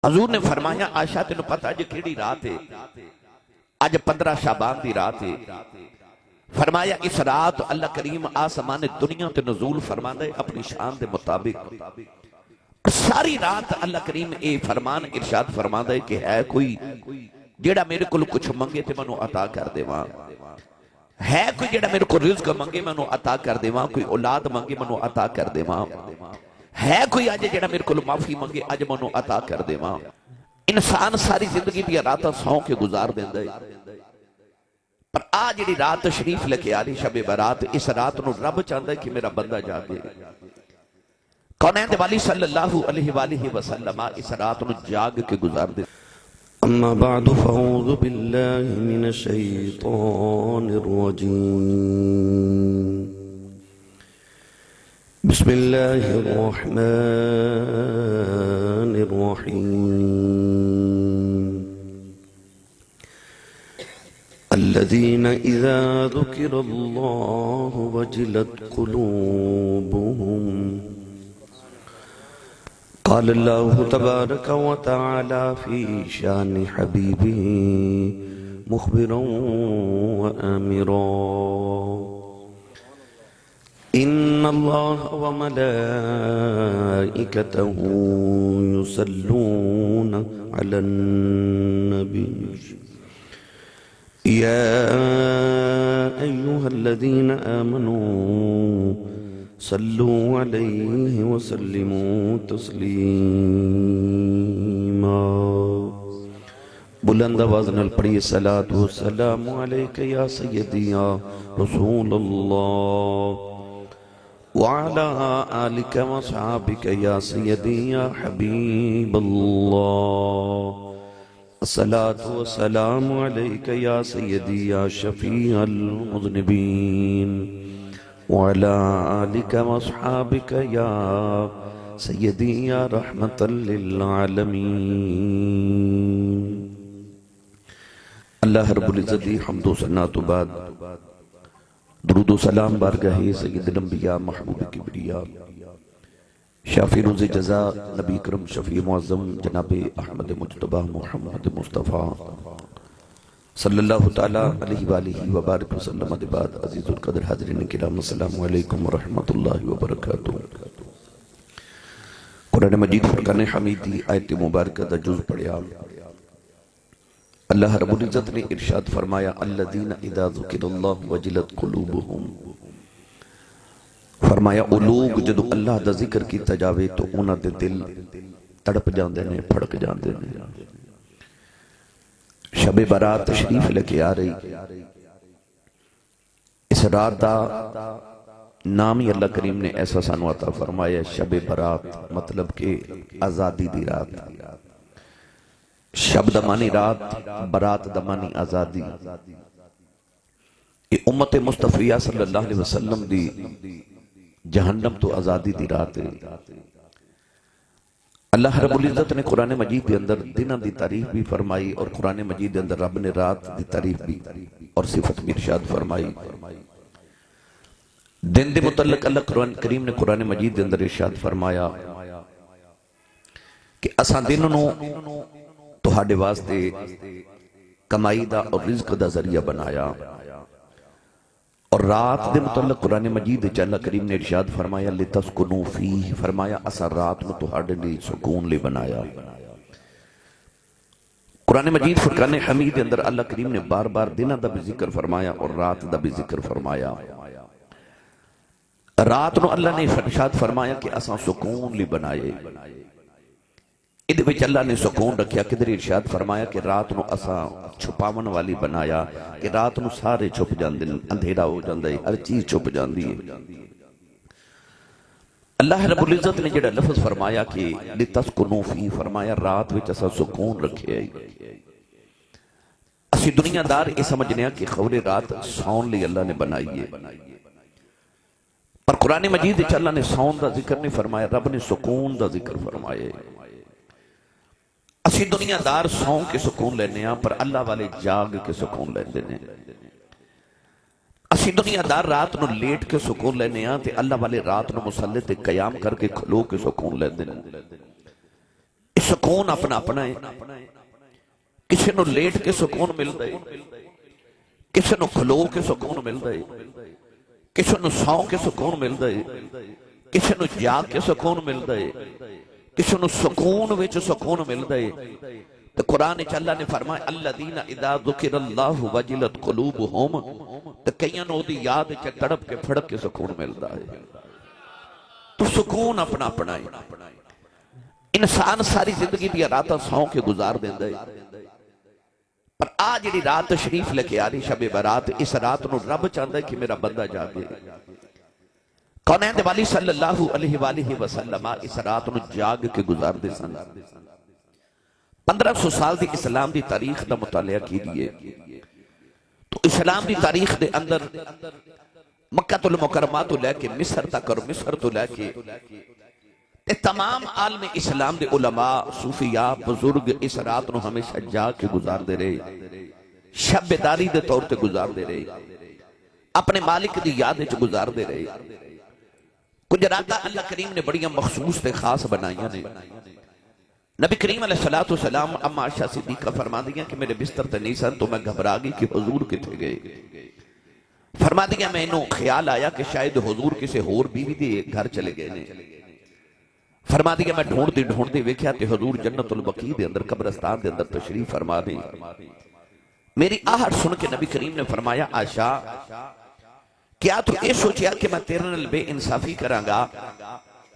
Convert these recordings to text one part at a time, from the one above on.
حضور نے فرمایا عائشہ تینوں پتہ ہے کیڑی رات ہے؟ آج 15 شعبان دی رات ہے۔ فرمایا اس رات اللہ کریم آسمان دنیا تے نزول فرماندے اپنی شان دے مطابق۔ ساری رات اللہ کریم اے فرمان ارشاد فرماندے کہ ہے کوئی جیڑا میرے کو کچھ منگے تے منو عطا کر دے وہاں، ہے کوئی جیڑا میرے کو رزق منگے منو عطا کر دے وہاں، کوئی اولاد منگے منو عطا کر دے وہاں، ہے کوئی آج جیڑا میرے کو معافی منگے آج منو عطا کر دے وہاں۔ انسان ساری زندگی دیا راتاں سو کے گزار دیندے، پر آج جڑی رات تشریف لے کے آ رہی شب برات، اس رات نو رب چاہتا ہے کہ میرا بندہ جاگے۔ کونین دے والی صلی اللہ علیہ وآلہ وسلم اس رات نو جاگ کے گزار دے۔ اما بعد فاعوذ باللہ من الشیطان الرجیم بسم اللہ الرحمن الرحیم الذين إذا ذكر الله وجلت قلوبهم قال الله تبارك وتعالى في شان حبيبه مخبرا وآمرا إن الله وملائكته يصلون على النبي يا أيها الذين آمنوا صلوا عليه وسلموا تسليما بلند آواز نال پڑھیے صلاۃ و سلام علیک یا سیدی یا رسول اللہ وعلى آلك وصحابك يا سيدي يا حبيب الله الصلاة والسلام عليك يا سيدي يا شفيع المذنبين وعلى آلك وصحابك يا سيدي يا رحمة للعالمين اللہ رب العزت حمد و ثنا تو بعد درود و سلام بارگاہ سید الانبیاء محبوب کبریا شافی روز جزا نبی کرم شفیع معظم جناب احمد مجتبہ محمد مصطفیٰ صلی اللہ تعالیٰ علیہ وآلہ وبارک وسلم بعد عزیز القدر حاضرین کرام السلام علیکم ورحمت اللہ وبرکاتہ۔ قرآن مجید فرقان حمیدی آیت مبارکہ دا جز پڑھیا۔ اللہ رب العزت نے ارشاد فرمایا الذین اذا ذکر اللہ وجلت قلوبہم، فرمایا او لوگ جدو اللہ دا ذکر کیتا جاوے تو انہاں دے دل تڑپ جاندے نے، پھڑک جاندے نے۔ شب برات تشریف لے کے آ رہی، اس رات دا نام ہی اللہ کریم نے ایسا سانو عطا فرمایا شب برات، مطلب کہ آزادی دی رات۔ شب دمانی رات، برات دمانی آزادی۔ یہ امت مصطفیہ صلی اللہ علیہ وسلم دی جہنم تو آزادی دی رات ہے۔ اللہ رب العزت نے قرآن مجید کے اندر دنوں دی تعریف بھی فرمائی، اور قرآن مجید کے اندر رب نے رات دی تعریف بھی اور صفت بھی ارشاد فرمائی۔ دن دے متعلق اللہ قرآن کریم نے قرآن مجید کے اندر ارشاد فرمایا کہ اساں دنوں تہاڈے واسطے کمائی دا اور رزق دا ذریعہ بنایا، اور رات دے متعلق قرآن مجید اللہ کریم نے ارشاد فرمایا لِتَسْكُنُوا فِيهِ، فرمایا اسا رات میں تہاڈے لئے سکون لے بنایا۔ قرآن مجید فرقان حمید اندر اللہ کریم نے بار بار دنہ دا بھی ذکر فرمایا اور رات دا بھی ذکر فرمایا۔ رات نو اللہ نے ارشاد فرمایا کہ اسا سکون لے بنائے، ادھے وچ اللہ نے سکون رکھیا۔ کدھر ارشاد فرمایا کہ رات نو اسا چھپاون والی بنایا، کہ رات نو سارے چھپ جاندے، اندھیرا ہو جاندے، ہر چیز چھپ جاندی ہے۔ اللہ رب العزت نے جڑا لفظ فرمایا کہ لِتَسْكُنُوا فِيهِ، فرمایا رات وچ اسا سکون رکھے آئی۔ اسی دنیا دار یہ سمجھنے ہیں کہ خور رات سون لی اللہ نے بنائی ہے، پر قرآن مجید اللہ نے سون دا ذکر نہیں فرمایا، رب نے سکون دا ذکر فرمایا۔ اسی دنیا دار سون کے سکون لینے ہیں، پر اللہ والے جاگ کے سکون لینے ہیں۔ اسی دنیا دار رات نو لیٹ کے سکون لینے ہیں، تے اللہ والے رات نو مسلط قیام کر کے کھلو کے سکون لینے ہیں۔ اس سکون اپنا اپنا ہے. کسی نو لیٹ کے سکون ملتا ہے, کسی نو کھلو کے سکون ملتا ہے, کسی نو سو کے سکون ملتا ہے, کسی نو جاگ کے سکون ملتا ہے, کسی نو سکون وچ سکون ملتا ہے. تو قرآن وچ اللہ نے فرمایا الذین اذا ذکر اللہ وجلت قلوبہم, تو کئیاں نو دی یاد وچ تڑپ کے پھڑک کے سکون ملتا ہے. تو سکون اپنا اپنا ہے. انسان ساری زندگی دی راتاں سو کے گزار دیندا ہے, پر آج جڑی رات تشریف لے کے آ رہی شب برات, اس رات نو رب چاہتا ہے کہ میرا بندہ جاگے. کونین دے والی صلی اللہ علیہ وآلہ وسلم اس رات نو جاگ کے گزار دے سن. 1500 سال دی اسلام دی تاریخ دا مطالعہ کیجئے تو اسلام دی تاریخ دے اندر مکہ المکرمہ تو لے کے مصر تک اور مصر تو لے کے تمام عالم اسلام دے علماء صوفیاء بزرگ اس رات نو ہمیشہ جاگ کے گزار دے رہے, شب بیداری دے طور تے گزار دے رہے, اپنے مالک دی یاد وچ گزار دے رہے. کچھ راتاں اللہ کریم نے بڑیاں مخصوص تے خاص بنائیاں نے. نبی کریم علیہ السلام اما عائشہ صدیقہ فرما دیا کہ میرے بستر تے نہیں سن, تو میں گھبرا گئی کہ حضور کتھے گئے. فرما دیا میں انہوں خیال آیا کہ شاید حضور کسے ہور بیوی دے گھر چلے گئے نے. فرما دیا میں ڈھونڈ دی ویکھیا تے حضور جنت البقیع دے اندر قبرستان دے اندر تشریف فرما دی. میری آہٹ سن کے نبی کریم نے فرمایا عائشہ کیا تو یہ سوچیا کہ میں تیرے نال بے انصافی کراں گا,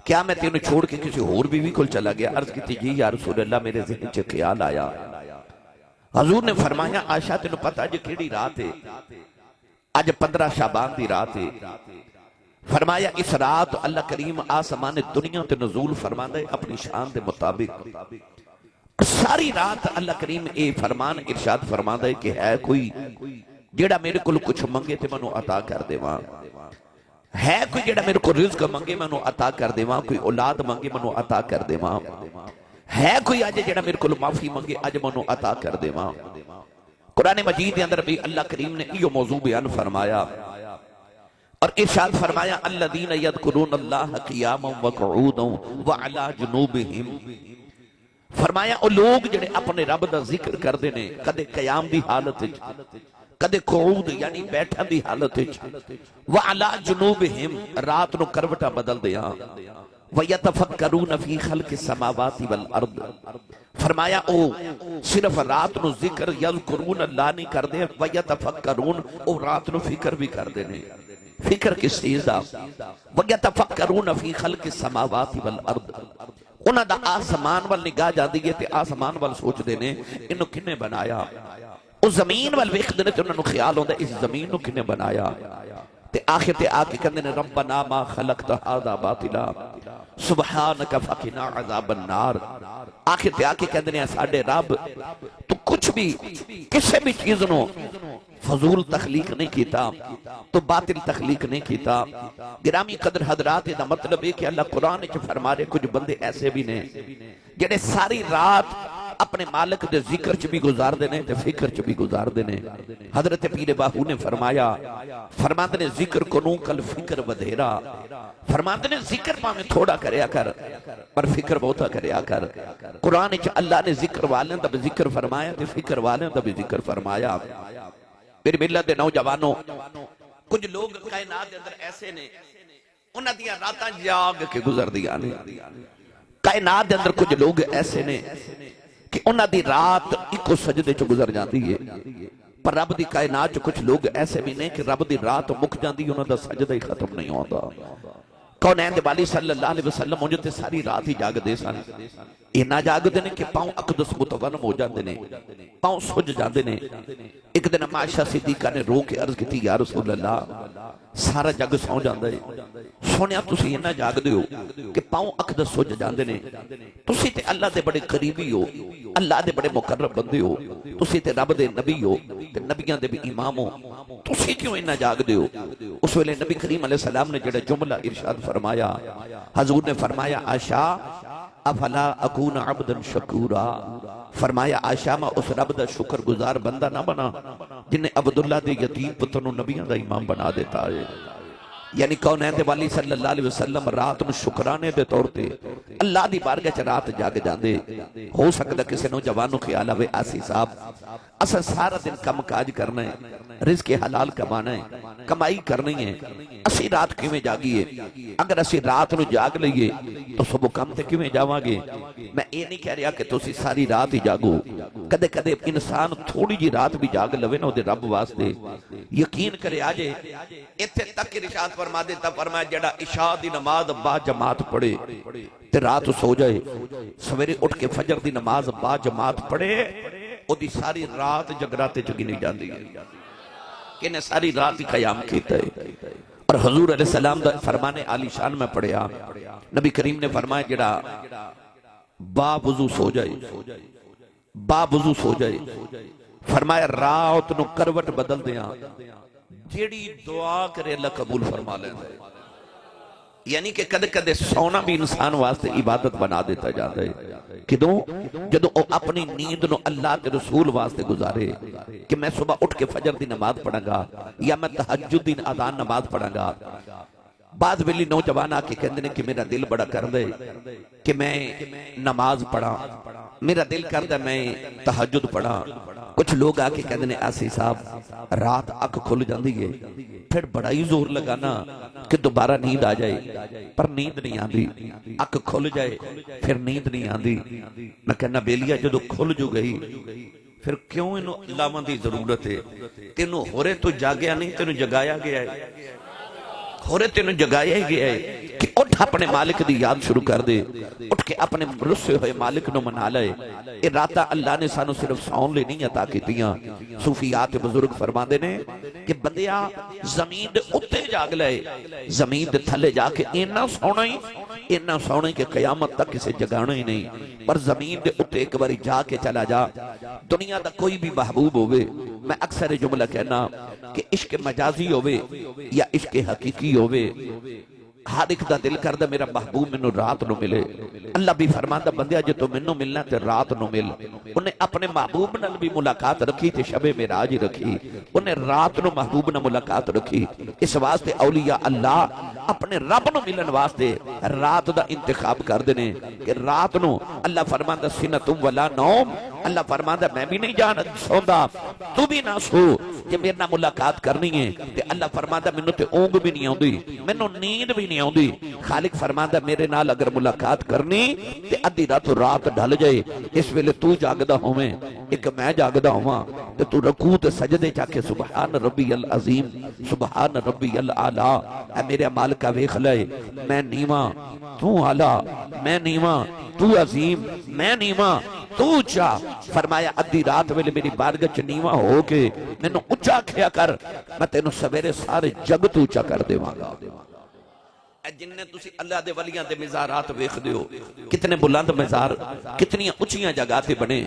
کیا میں تینوں چھوڑ کے کسی اور بیوی کو چلا گیا؟ عرض کی جی یا رسول اللہ میرے ذہن سے خیال آیا. حضور نے فرمایا عائشہ تینوں پتہ ہے کیڑی رات ہے؟ آج 15 شعبان دی رات ہے. فرمایا اس رات اللہ کریم آسمان دنیا تے نزول فرماندا ہے اپنی شان دے مطابق. ساری رات اللہ کریم اے فرمان ارشاد فرماندا ہے کہ ہے کوئی جیڑا میرے کو کچھ منگے تے منو عطا کر دیواں, ہے کوئی جیڑا میرے کو رزق منگے منو عطا کر دیواں, کوئی اولاد منگے منو عطا کر دیواں, ہے کوئی آج جیڑا میرے کو معافی منگے آج منو عطا کر دیواں. قرآن مجید کے اندر بھی اللہ کریم نے یہ موضوع بیان فرمایا اور ارشاد فرمایا الذین یذکرون اللہ قیاما وقعودا وعلی جنوبہم. فرمایا او لوگ جڑے اپنے رب دا ذکر کردے نے کدے قیام دی حالت وچ, کدے قعود یعنی بیٹھن دی حالت وچ, وعلی جنوبہم رات نو کروٹا بدل دیاں, وَيَتَفَكَّرُونَ فِي خَلْقِ السَّمَاوَاتِ وَالْأَرْضِ. فرمایا او صرف رات نو ذکر یذکرون اللہ نہیں کر دے, وَيَتَفَكَّرُونَ او رات نو فکر بھی کر دے نے. فکر کس چیز دا؟ وَيَتَفَكَّرُونَ فِي خَلْقِ السَّمَاوَاتِ وَالْأَرْضِ. انہاں دا آسمان وال نگاہ جاندی ہے تے آسمان وال سوچ دے نے انہوں کنے بنایا. اس زمین وال ویکھ دے نے تے انہوں نے خیال ہوندا اس زمین نو کنے بنایا. تے آخر تے آ کے کہندے نے ربنا ما خلقت هذا باطلا سبحانک فقنا عذاب النار. آخر تے آ کے کہندے نے ساڈے رب تو کچھ بھی کسی بھی چیز نو فضول تخلیق نہیں کیتا, تو باطل تخلیق نہیں کیتا. گرامی قدر حضرات دا مطلب ہے کہ اللہ قرآن چ فرما رہے کچھ بندے ایسے بھی نے جڑے ساری رات اپنے مالک دے ذکر چ بھی گزار دے نے تے فکر چ بھی گزار دے نے. حضرت پیر باہو نے فرمایا فرماتے نے ذکر کنوں کل فکر ودھیرا. فرماتے نے ذکر پاویں تھوڑا کریا کر پر فکر بہتا کریا کر. قرآن چ اللہ نے ذکر والیں دا بھی ذکر فرمایا تے فکر والیں دا بھی ذکر فرمایا. میری ملت دے نوجوانوں کچھ لوگ کائنات دے اندر ایسے نے انہاں دیاں راتاں جاگ کے گزر دیاں نے. کائنات دے اندر کچھ لوگ ایسے نے کہ انہاں دی رات ایک سجدے چ گزر جاندی ہے, پر رب دی کائنات چ کچھ لوگ ایسے بھی نہیں کہ رب دی رات مک جاندی انہاں دا سجدہ ہی ختم نہیں ہوندا. کونین دے والی صلی اللہ علیہ وسلم انہوں تے ساری رات ہی جاگ دے سن. اینا جاگ دے نے کہ پاؤں اقدس متونم ہو جاندے نے, پاؤں سج جاندے نے. ایک دن عائشہ صدیقہ نے رو کے عرض کی یا رسول اللہ سارا جگ سو جاندے, سونیا تسی اینا جاگ دے ہو کہ پاؤں اقدس سج جاندے نے, تسی تے اللہ دے بڑے قریبی ہو, اللہ دے بڑے مقرب بندے ہو, تسی تے رب دے نبی ہو تے نبیاں دے بھی امام ہو, تسی کیوں اینا جاگ دے ہو؟ اس ویلے نبی کریم علیہ السلام نے جڑا جملہ ارشاد فرمایا, حضور نے فرمایا عائشہ افلا اکون عبدا شکورا. فرمایا عائشہ میں اس رب دا شکر گزار بندہ نہ بنا جنہیں عبداللہ دے یتیم پتر نو نبیوں دا امام بنا دیتا ہے. یعنی کونین دے والی صلی اللہ علیہ وسلم رات نو شکرانے دے طور تے اللہ دی بارگاہ چ رات جاگ جاندے. ہو سکتا کسی نوجوان نو خیال آوے آسی صاحب اسا سارا دن کم کاج کرنا ہے، رزق حلال کمانا ہے، کمائی کرنی ہے، اسی رات کیویں جاگیے؟ اگر اسی رات نو جاگ لئیے تو صبح کم تے کیویں جاواں گے؟ میں یہ نہیں کہہ رہا کہ تسی ساری رات ہی جاگو، کدے کدے انسان تھوڑی جی رات بھی جاگ لوے نا دے رب واسطے. یقین کرے آجے ایتھے تک ارشاد فرما دیتا، فرمایا جڑا عشاء دی نماز با جماعت پڑھے تے رات سو جائے، سویرے اٹھ کے فجر دی نماز با جماعت پڑھے، او دی ساری رات جگراتے چکی نہیں جاندی ہے کہ نے ساری رات ہی قیام کیتا ہے. اور حضور علیہ السلام دا فرمانے عالی شان میں پڑھیا، نبی کریم نے فرمایا جڑا با وضو سو جائے، با وضو سو جائے، فرمایا رات نو کروٹ بدل دیاں، جیڑی دعا کرے اللہ قبول فرما لینا ہے. یعنی کہ کدے کدے سونا بھی انسان واسطے عبادت بنا دیتا جاتا ہے. کدوں؟ جدو او اپنی نیند نو اللہ کے رسول واسطے گزارے کہ میں صبح اٹھ کے فجر دی نماز پڑھاں گا یا میں تہجد دی آدان نماز پڑھاں گا. بعض ویلی نوجوان آ کے کہندے نے کہ میرا دل بڑا کر دے کہ میں نماز پڑھاں، میرا دل کر دے میں تہجد پڑھاں. کچھ لوگ آ کے کہندے نے آسی صاحب رات اکھ کھل جاندی ہے، پھر بڑا ہی زور لگانا کہ دوبارہ نیند آ جائے، پر نیند نہیں آندی. اکھ کھل جائے پھر نیند نہیں آندی. میں کہنا بیلیا جدو کھل جو گئی پھر کیوں انہوں لاواں دی ضرورت ہے؟ تینوں ہورے تو جاگیا نہیں، تینوں جگایا گیا ہے، ہورے تینوں جگایا ہی گیا ہے کہ اٹھ اپنے مالک دی یاد شروع کر دے، اٹھ کے اپنے رسے ہوئے مالک نو منا لے. اے راتہ اللہ نے سانو صرف سون لے نہیں عطا کیتیاں. صوفیات بزرگ فرماندے نے کہ بندیا زمین دے اتے جاگ لے، زمین دے تھلے جا کے اینا سونا ہی کہ قیامت تک اسے جگانا ہی نہیں. پر زمین دے اتے ایک باری جا کے چلا جا، دنیا دا کوئی بھی محبوب ہوئے، میں اکثر جملہ کہنا کہ عشق مجازی ہوئے یا عشق حقیقی ہوئے، ہر ایک دا دل کردہ میرا محبوب منو رات نو ملے. اللہ بھی فرماندہ بندیا جے تو منو ملنا تے رات نو مل. انہیں اپنے محبوب نال بھی ملاقات رکھی تے شب معراج رکھی، انہیں رات نو محبوب نال ملاقات رکھی. اس واسطے اولیاء اللہ اپنے رب نو ملن واسطے رات دا انتخاب کر دینے کہ رات نو اللہ فرماندہ سنتم ولا نوم. اللہ فرماندہ میں بھی نہیں جانا سوندا، تو بھی نہ سو کہ میرے نہ ملاقات کرنی ہے. تے اللہ فرماندہ منو تے اونگ بھی نہیں آؤں دی، منو نیند بھی نہیں آؤں دی. خالق فرماندہ میرے نال اگر ملاقات کرنی تے ادھی رات ڈھل جائے، اس ویلے تو جاگدہ ہوئے ایک میں جاگدہ ہوا تے تو رکوع تے سجدے جا کے سبحان ربی العظیم سبحان ربی العالی. اے میرے مالکہ ویکھ لے، میں نیواں تو اعلیٰ، میں نیواں تو عظیم، میں نیواں تو اچھا. فرمایا ادھی رات ویلے میری بارگاہ چ نیواں ہو کے مینوں اچھا کھیا کر، میں تینوں سویرے سارے جگ تو اچھا کر دیواں گا. جن نے تسی اللہ دے ولیاں دے مزارات ویکھ دیو، کتنے بلند مزار، کتنی اونچیاں جگہ تے بنے.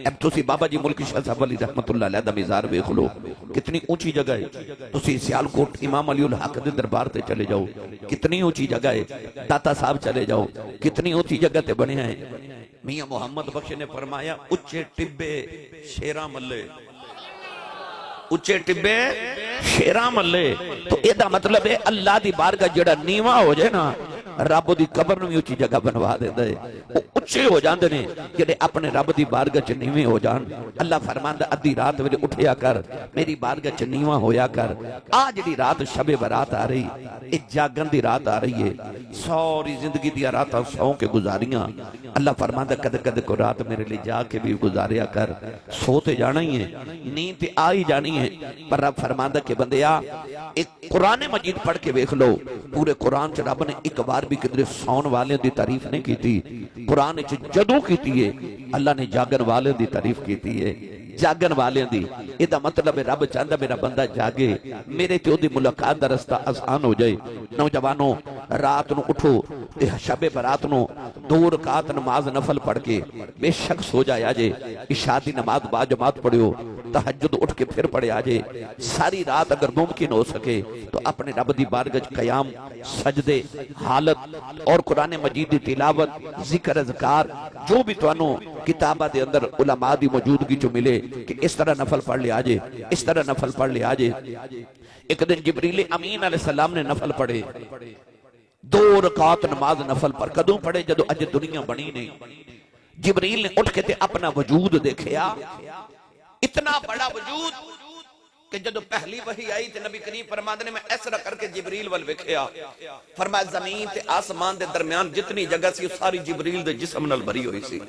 اب تسی بابا جی ملکی شاہ صاحب علی رحمت اللہ علیہ دا مزار ویکھ لو، کتنی اونچی جگہ ہے. تسی سیالکوٹ امام علی الحق دے دربار تے چلے جاؤ، کتنی اونچی جگہ ہے. داتا صاحب چلے جاؤ، کتنی اونچی جگہ تے بنے ہیں. میاں محمد بخش نے فرمایا اچھے ٹبے شیراں ملے، اچھے ٹبے شیراں ملے. تو یہ دا مطلب ہے اللہ دی بارگاہ جڑا نیواں ہو جائے نا، رب دی قبر نو بھی اچھی جگہ بنوا دیتا ہے. وہ اچھے ہو جاندے نے جڑے اپنے رب دی بارگاہ چ نیویں ہو جان. اللہ فرماندا ادھی رات ویلے اٹھیا کر، میری بارگاہ چ نیواں ہویا کر. آج دی رات شب برات آ رہی، اے جاگن دی رات آ رہی ہے. ساری زندگی دی راتاں سو کے گزاریاں. اللہ فرماندا کدے کدے کو رات میرے لیے جا کے بھی گزاریا کر. سوتے جانا ہی ہے، نیند تے آ ہی جانی ہے. پر رب فرماندا کہ بندیا ایک قرآن مجید پڑھ کے ویکھ لو، پورے قرآن چ رب نے ایک بار بھی کدھر سون والے دی تعریف نہیں کیتی. قرآن چ جدوں کیتی ہے اللہ نے جاگن والے دی تعریف کیتی ہے، جاگن والے دی. یہ دا مطلب ہے رب چاہندا میرا بندہ جاگے، میرے تے دی ملاقات دا رستہ آسان ہو جائے. نوجوانوں رات نو اٹھو تے شب برات نو 2 رکعت نماز نفل پڑھ کے بے شک سو جایا جے. عشاء دی نماز با جماعت پڑھو، تہجد اٹھ کے پھر پڑے آجے ساری رات اگر ممکن ہو سکے تو اپنے رب دی بارگاہ قیام سجدے حالت اور قرآن مجید دی تلاوت ذکر اذکار جو بھی توانو کتابہ دے اندر علماء دی موجودگی جو ملے کہ اس طرح نفل پڑھ لے آجے اس طرح نفل پڑھ لے آجے. ایک دن جبریل امین علیہ السلام نے نفل پڑھے 2 رکعت نماز نفل پر کدوں پڑھے جدو اج دنیا بنی نہیں. جبریل نے اٹھ کے تے اپنا وجود دیکھیا اتنا بڑا وجود کہ جدو پہلی وحی آئی تے نبی کریم فرماتے نے میں اس طرح کر کے جبریل ول ویکھیا فرمایا زمین تے آسمان دے درمیان جتنی جگہ سی ساری جبریل دے جسم نال بھری ہوئی سی.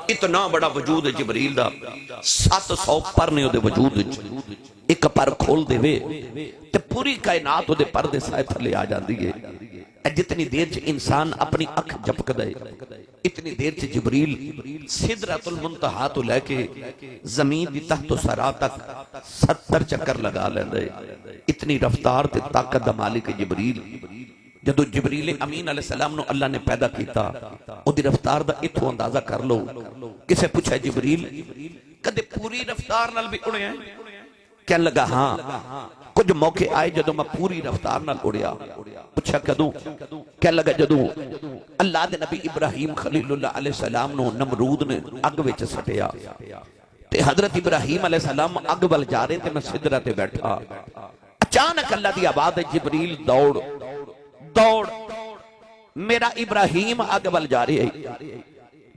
اتنا بڑا وجود ہے جبریل دا 700 پر نے دے وجود ایک پر کھول دے وے تے پوری کائنات دے پردے سائے تھلے آ جاندی ہے. جتنی دیر چ انسان اپنی اکھ جھپک دے اتنی دیر چ جبریل سدرۃ المنتہا تو لے کے زمین دی تحت و سرا تک 70 چکر لگا لیندے. اتنی رفتار تے طاقت دا مالک جبریل. جدو جبریل امین علیہ السلام نو اللہ نے پیدا کیتا او دی رفتار دا اتھو اندازہ کر لو. کسے پوچھا جبریل کدے پوری رفتار نال بھی اڑے ہیں؟ کہنے لگا ہاں کچھ موقع آئے جدو میں پوری رفتار نال اڑیا. پوچھا کدوں؟ کہنے لگا جدو اللہ دے نبی ابراہیم خلیل اللہ علیہ السلام نو نمرود نے اگ وچ سٹیا تے حضرت ابراہیم علیہ السلام اگ ول جا رہے تے میں سدرہ تے بیٹھا. اچانک اللہ دی آواز جبریل دوڑ دوڑ میرا ابراہیم اگ ول جا رہے ہے.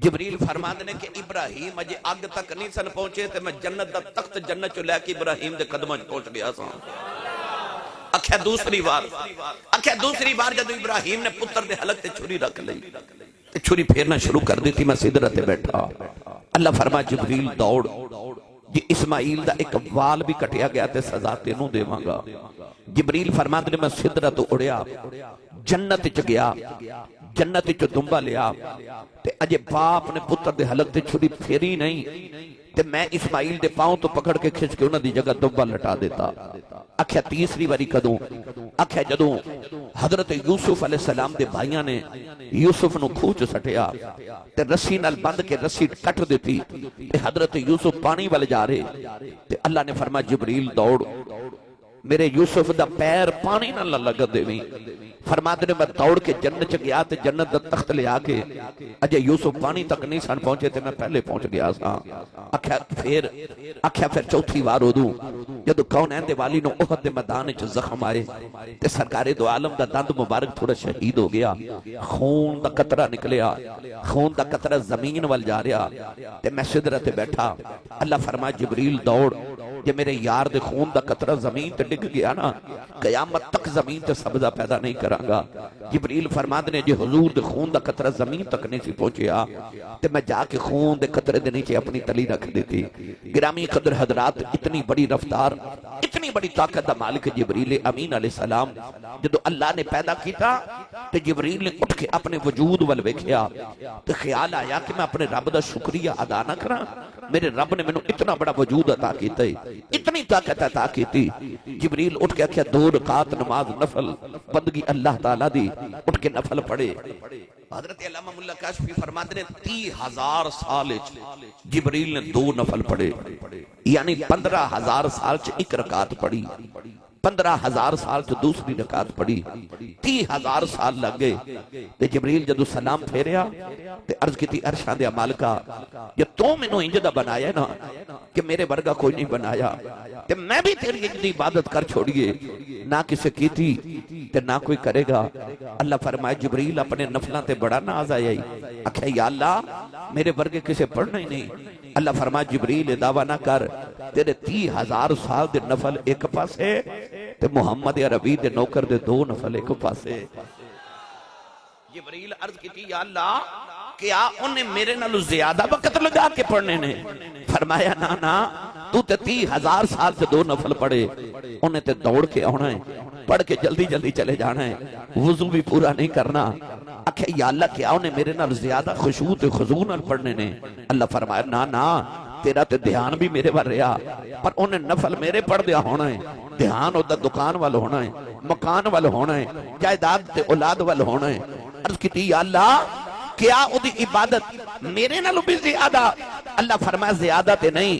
جبریل فرماتے ہیں کہ ابراہیم اجے اگ تک نہیں سن پہنچے تے میں جنت دا تخت جنت چو لے کے ابراہیم دے قدماں پہنچ گیا سا. اکھیا دوسری بار جدو ابراہیم نے پتر دے حلق تے چھری رکھ لئی تے چھری پھیرنا شروع کر دی تھی میں سدرہ تے بیٹھا. اللہ فرما جبریل دوڑ جی اسماعیل دا ایک وال بھی کٹیا گیا تے سزا تینوں دے مانگا. جبریل فرماتے ہیں میں سدرہ تو اڑیا جنت چ گیا جنت چ دنبا لیا تے اجے باپ نے پتر دے حلق تے چھری پھیری نہیں تے میں اسماعیل دے پاؤں تو پکڑ کے کھچ کے انہاں دی جگہ دنبا لٹا دیتا. آکھیا تیسری باری کدوں؟ آکھیا جدوں حضرت یوسف علیہ السلام دے بھائیاں نے یوسف نو کھوچ سٹیا تے رسی نال بند کے رسی کٹ دیتی تے حضرت یوسف پانی وال جا رہے تے اللہ نے فرمایا جبریل دوڑ میرے یوسف دا پیر پانی نہ لگ دے. فرماتے نے میں دوڑ کے جنت چ گیا تے جنت دا تخت لے آ کے اجے یوسف پانی تک نہیں سن پہنچے تے میں پہلے پہنچ گیا سا. آکھیا پھر چوتھی وار اودوں جدو کونین دے والی نو احد دے میدان وچ زخم آئے تے سرکار دو عالم دا دند مبارک تھوڑا شہید ہو گیا. خون دا قطرہ نکلیا خون دا قطرہ زمین وال جا رہا تے میں سدرہ تے بیٹھا. اللہ فرمایا جبریل دوڑ جے میرے یار دے خون دا قطرہ زمین تے ڈگ گیا نا قیامت تک زمین تے سبزہ پیدا نہیں کراں گا. جبریل فرماتے نے جے حضور دے خون دا قطرہ زمین تک نہیں سی پہنچیا تے میں جا کے خون دے قطرے دے نیچے اپنی تلی رکھ دیتی. گرامی قدر حضرات اتنی بڑی رفتار اتنی بڑی طاقت دا مالک جبریل امین علیہ السلام جدو اللہ نے پیدا کیتا تے جبریل نے اٹھ کے اپنے وجود ول ویکھیا تے خیال آیا کہ میں اپنے رب دا شکریہ ادا نہ کراں. میرے رب نے مینوں اتنا بڑا وجود عطا کیتا ہے اتنی طاقت عطا کیتی. جبریل اٹھ کے کیا 2 رکعت نماز نفل بندگی اللہ تعالیٰ دی اٹھ کے نفل پڑھے. حضرت علامہ ملا کاشفی فرماتے ہیں 30,000 سال جبریل نے 2 نفل پڑھے یعنی 15,000 سال چ 1 رکعت پڑھی 15,000 سال چ دوسری رکعت پڑھی 30,000 سال لگ گئے. تے جبریل جدو سلام پھیریا تے عرض کیتی عرشاں دے مالکا یہ تو مینوں انج دا بنایا نا کہ میرے ورگا کوئی نہیں بنایا تے میں بھی تیری انج دی عبادت کر چھوڑیے نہ کسے کیتی تے نہ کوئی کرے گا. اللہ فرمائے جبریل اپنے نفلاں تے بڑا ناز آیا ہی آکھیا یا اللہ میرے ورگے کسے پڑھنا ہی نہیں. اللہ فرمائے جبریل دعویٰ نہ کر تیرے 30,000 سال دے نفل ایک پاسے تے محمد عربی دے نوکر دے 2 نفل ایک پاسے. جبریل عرض کی یا اللہ کیا انہیں میرے نالو زیادہ وقت لگا کے پڑھنے نے؟ فرمایا نا تو تے 30,000 سال سے 2 نفل پڑھے انہیں تے دوڑ کے آنا ہے پڑھ کے جلدی جلدی چلے جانا ہے وضو بھی پورا نہیں کرنا. آکھے یا اللہ کیا انہیں میرے نال زیادہ خشوع تے خضوع نال پڑھنے نے؟ اللہ فرمایا نا تیرا تے دھیان بھی میرے بار رہا پر انہیں نفل میرے پڑھ دیا ہونا ہے دھیان ہوتا دکان وال ہونا ہے مکان وال ہونا ہے جائیداد تے اولاد وال ہونا ہے. عرض کی یا اللہ کیا او دی عبادت میرے نالوں بھی زیادہ اللہ فرمایا زیادت نہیں،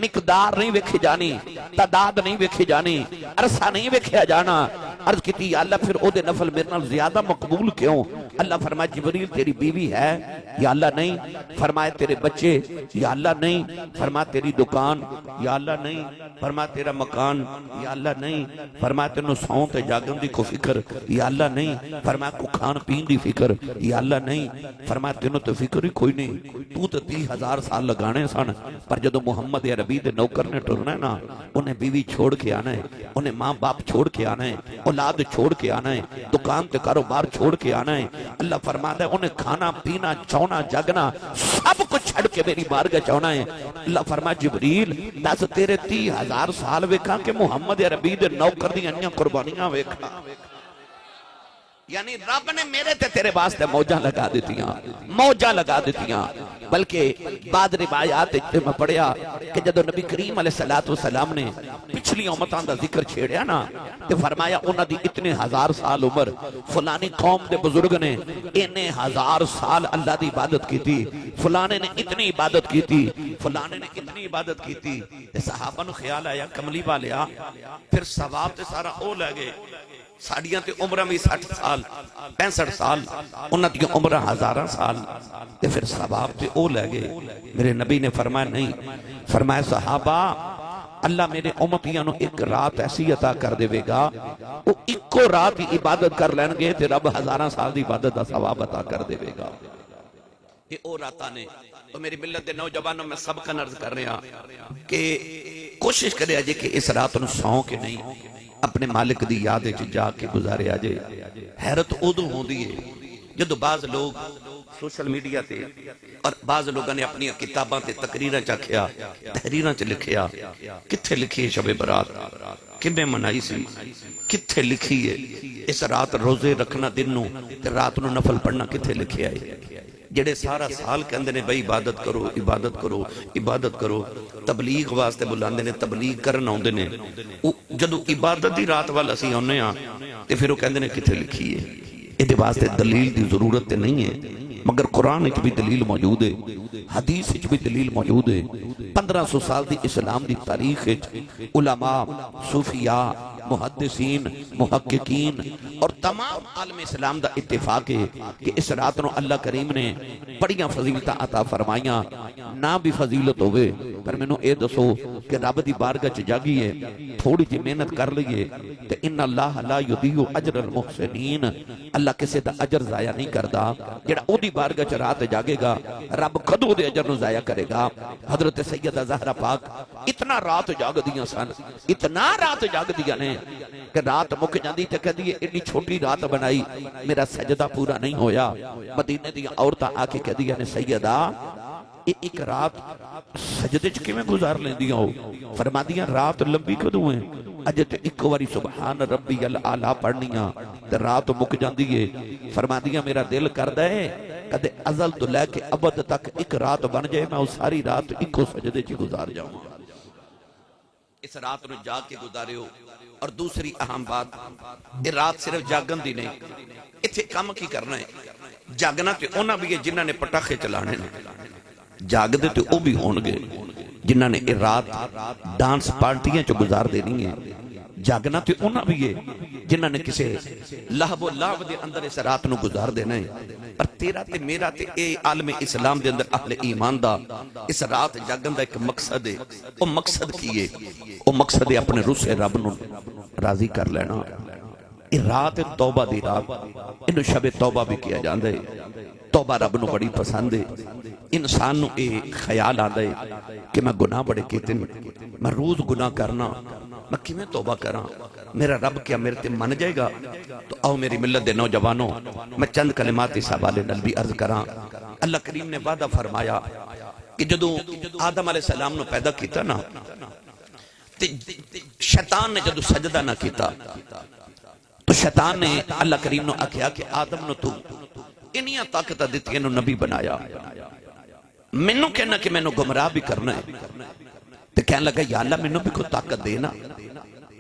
مقدار نہیں ویکھی جانی، تعداد نہیں ویکھی جانی، عرصہ نہیں ویکھیا جانا۔ عرض کی یا اللہ پھر او دے نفل میرے نال زیادہ مقبول کیوں؟ اللہ فرمایا جبریل تیری بیوی ہے؟ یا اللہ نہیں۔ فرمایا تیرے بچے؟ یا اللہ نہیں۔ فرمایا تیری دکان؟ یا اللہ نہیں۔ فرمایا تیرا مکان؟ یا اللہ نہیں۔ فرمایا تینوں سون تے جاگن دی کو فکر؟ یا اللہ نہیں۔ فرمایا کو کھان پین دی فکر؟ یا اللہ نہیں۔ فرمایا تینوں تو فکر ہی کوئی نہیں، تو 30,000 سال لگانے سن، پر جدو محمد عربی دے نوکر نے ٹرنا ہے نا، انہیں بیوی چھوڑ کے آنا ہے، انہیں ماں باپ چھوڑ کے آنا ہے، اولاد چھوڑ کے آنا ہے، دکان تے کاروبار چھوڑ کے آنا ہے۔ اللہ فرماتا ہے انہیں کھانا پینا چونا جاگنا سب کچھ چھڑ کے میری بارگاہ چونا ہے۔ اللہ فرمایا جبریل دس تیرے 30,000 سال ویکھاں کہ محمد عربی دے نوکر دی انیاں قربانیاں ویکھاں؟ یعنی رب نے میرے تے تیرے واسطے موجہ لگا دیتیاں، موجہ لگا دیتیاں۔ بلکہ بعد روایات میں پڑھیا کہ جدو نبی کریم علیہ السلام نے پچھلی امتاں دا ذکر چھیڑیا نا، تے فرمایا انہاں دی اتنے 1000 سال عمر، فلانی قوم دے بزرگ نے انہیں 1000 سال اللہ دی عبادت کی تھی، فلانے نے اتنی عبادت کی تھی، فلانے نے اتنی عبادت کی تھی۔ تے صحابہ نو خیال آیا کملی والیا پھر ثواب تے سارا او لے گئے، ساڑیاں تے عمرہ بھی 60 سال 65 سال، انہاں دی عمرہ 1000 سال، تے پھر ثواب تے او لے گئے۔ میرے نبی نے فرمایا نہیں، فرمایا صحابہ اللہ میرے امتیاں نو ایک رات ایسی عطا کر دے گا، وہ ایکو رات کی عبادت کر لیں گے تے رب 1000 سال دی عبادت دا ثواب عطا کر دے گا۔ یہ او راتاں نے تو میری ملت دے نوجوانوں میں سب کا عرض کر رہا کہ کوشش کرے آجے کہ اس رات نو سوں کے نہیں اپنے مالک دی یادیں جا کے گزارے آجے۔ حیرت ادو ہوں دیئے جدو بعض لوگ سوشل میڈیا تے اور بعض لوگوں نے اپنی کتاباں تے تقریریں چاکھیا، تحریراں چ لکھیا، کتھے لکھی ہے شب برات، کنے منائی سی، کتھے لکھی ہے اس رات روزے رکھنا دن نو تے رات نو نفل پڑھنا کتھے لکھیا ہے؟ جڑے سارا سال کہندے نے بھئی عبادت کرو عبادت کرو عبادت کرو، تبلیغ واسطے بلاندے نے، تبلیغ کرنا ہوندے نے، جدو عبادت دی رات والا سی ہونے ہاں تے پھر وہ کہندے نے کتھے لکھی ہے؟ یہ واسطے دلیل دی ضرورت نہیں ہے، مگر قرآن اچ بھی دلیل موجود ہے، حدیث اچ بھی دلیل موجود ہے۔ 1500 سال دی اسلام دی تاریخ اچ علماء، صوفیاء، محدثین، محققین اور تمام عالم اسلام دا اتفاق ہے کہ اس رات نو اللہ کریم نے بڑیاں فضیلتاں عطا فرمائیاں۔ نہ بھی فضیلت ہوئے پر میں نو اے دسو کہ رب دی بارگاہ چ جاگیے، تھوڑی جی محنت کر لئیے تے ان اللہ لا یضیع اجر المحسنین، اللہ کسے دا اجر ضائع نہیں کردا۔ جڑا او دی بارگاہ چ رات جاگے گا رب کدو دے اجر نو ضائع کرے گا؟ حضرت سیدہ زہرا پاک اتنا رات جاگ دیاں سن، اتنا رات جاگ دیاں نے کہ رات مک جاندی تے کہہ دیئے اتنی چھوٹی رات بنائی میرا سجدہ پورا نہیں ہویا۔ مدینے دیاں عورتاں آ کے کہہ دیاں نے سیدہ ایک رات سجدے چکے میں گزار لیں دیاں ہو؟ فرما دیاں رات لمبی کدوں ہیں؟ اجے تے ایک واری سبحان ربی العالی پڑھنیاں تے رات مک جاندی ہے۔ فرما دیاں میرا دل کر دے کدے ازل تو لے کے ابد تک ایک رات بن جائے میں اس ساری رات ایک سجدے چ گزار جاؤں۔ اس رات نو جاگ کے گزارے ہو۔ اور دوسری اہم بات، یہ رات صرف جاگن دی نہیں، اتھے کام کی کرنا ہے۔ جاگنا تے اونا بھی ہے جنہاں نے پٹاخے چلانے نے، جاگ دے تے او بھی ہونگے جنہاں نے یہ رات ڈانس پارٹیاں چو گزار دینی ہے۔ جاگنا تے اونا بھی ہے جنہاں نے کسے لہب و لاو دے اندر اس رات نو گزار دینا ہے۔ پر تیرا تے میرا تے اے عالم اسلام دے اندر اہل ایمان دا اس رات جاگن دا ایک مقصد ہے۔ او مقصد کیے، او مقصد ہے اپنے روح سے رب نو راضی کر لینا۔ یہ رات توبہ دی رات، انہوں شب توبہ بھی کیا جاندے، توبہ رب نو بڑی پسند ہے۔ انسان نو اے خیال آدھے کہ میں گناہ بڑے کیتے ہیں، میں روز گناہ کرنا، میں کیویں توبہ کراں، میرا رب کیا میرے تے من جائے گا؟ تو آؤ میری ملت دے نوجوانوں میں چند کلمات اس حوالے نال بھی عرض کراں۔ اللہ کریم نے وعدہ فرمایا کہ جدو آدم علیہ السلام نو پیدا کیتا نا تے شیطان نے جدو سجدہ نہ کیتا تو شیطان نے اللہ کریم نو آکھیا کہ آدم نو تو انیاں طاقتہ دیتی انہوں نبی بنایا، منو کہنا کہ میں نو گمراہ بھی کرنا ہے۔ تو کہنے لگا یا اللہ منو بھی کوئی طاقت دینا۔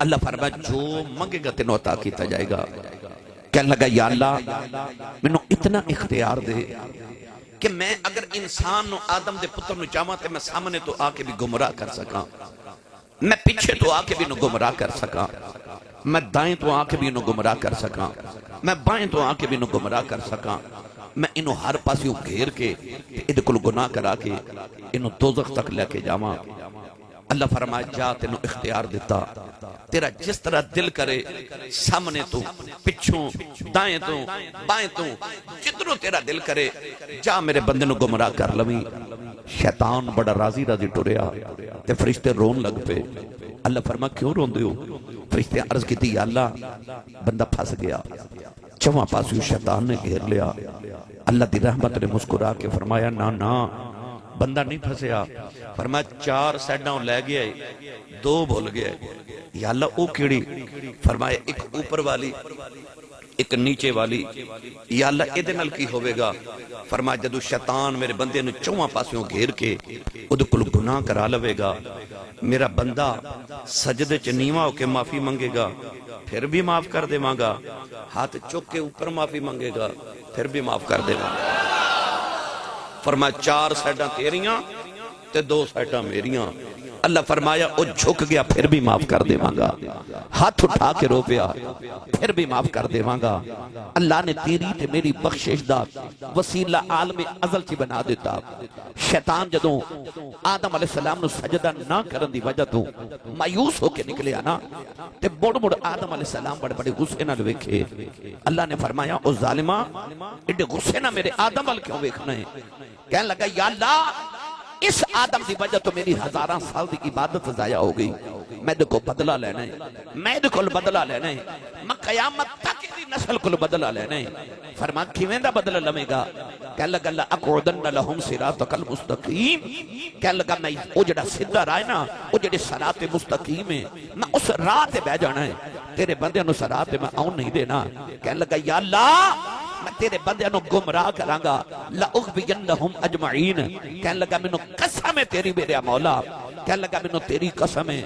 اللہ فرمایا جو منگے گا تینوں عطا کیتا جائے گا۔ کہنے لگا یا اللہ منو اتنا اختیار دے کہ میں اگر انسان نو آدم دے پتر نو چاہواں تے میں سامنے تو آ کے بھی گمراہ کر سکاں، میں پیچھے تو آ کے بھی نو گمراہ کر سکاں، میں دائیں تو آ کے بھی انہوں گمراہ کر سکاں، میں بائیں تو آ کے بھی انہوں گمراہ کر سکاں، میں انہوں ہر پاسیوں گھیر کے ادھے کل گناہ کرا کے انہوں دوزخ تک لے کے جاواں۔ اللہ فرمائے جا تینوں اختیار دیتا، تیرا جس طرح دل کرے سامنے تو پچھوں دائیں تو بائیں تو جتنوں تیرا دل کرے جا میرے بندے نو گمراہ کر لویں۔ شیطان بڑا راضی راضی ٹریا تے فرشتے رون لگ پے۔ اللہ فرمائے کیوں رون دیو؟ فرشتے عرض کی تھی یا اللہ بندہ پھنس گیا، چواں پاسیوں شیطان نے گھیر لیا۔ اللہ دی رحمت نے مسکرا کے فرمایا نا نا بندہ نہیں پھنسیا، فرمایا 4 سیڈاں لے گیا ہے 2 بھول گیا ہے۔ یا اللہ او کیڑی؟ فرمایا ایک اوپر والی ایک نیچے والی۔ یا اللہ ادھے نال کی ہوئے گا؟ فرمایا جدو شیطان میرے بندے نے چواں پاسیوں گھیر کے ادھے کل گناہ کرا لوے گا، میرا بندہ سجدے چ نیواں ہو کے معافی منگے گا پھر بھی معاف کر دے مانگا، ہاتھ چک کے اوپر معافی منگے گا پھر بھی معاف کر دے مانگا۔ فرمایا 4 سیڈاں تیریاں تے 2 سیڈاں میریاں۔ اللہ فرمایا او جھک گیا پھر بھی معاف کر دے مانگا، ہاتھ اٹھا کے رو پیا پھر بھی معاف کر دے مانگا۔ اللہ نے تیری تے میری بخشش دا وسیلہ عالم ازل چی بنا دیتا۔ شیطان جدوں آدم علیہ السلام نو سجدہ نہ کرن دی وجہ تو مایوس ہو کے نکلے آنا تے بڑ بڑ آدم علیہ السلام بڑے بڑے غصے نہ ویکھے۔ اللہ نے فرمایا او ظالمہ ایڈے غصے نہ میرے آدم وال کیوں ویکھنا ہے؟ کہنے لگا یا اللہ اس آدم دی وجہ تو میری 1000 سال دی عبادت ضائع ہو گئی، میں دے کو بدلہ لینا ہے، میں دے کو بدلہ لینا ہے، میں قیامت تک دی نسل کو بدلہ لینا ہے۔ فرما کیویں دا بدلہ لمے گا؟ کہنے لگا لَأَقْعُدَنَّ لَهُمْ صِرَاطَكَ الْمُسْتَقِيمِ، کہنے لگا میں وہ جڑا سیدھا راہ نا وہ جڑے صراط مستقیم ہے میں اس راہ تے بہ جانا ہے، تیرے بندے نو صراط میں آن نہیں دینا۔ کہنے لگا یا اللہ میں تیرے بندے نو گمراہ کراں گا، لَأُغْوِيَنَّهُمْ أَجْمَعِينَ، کہنے لگا میں نو قسم ہے تیری میرے مولا، کہنے لگا میں نو تیری قسم ہے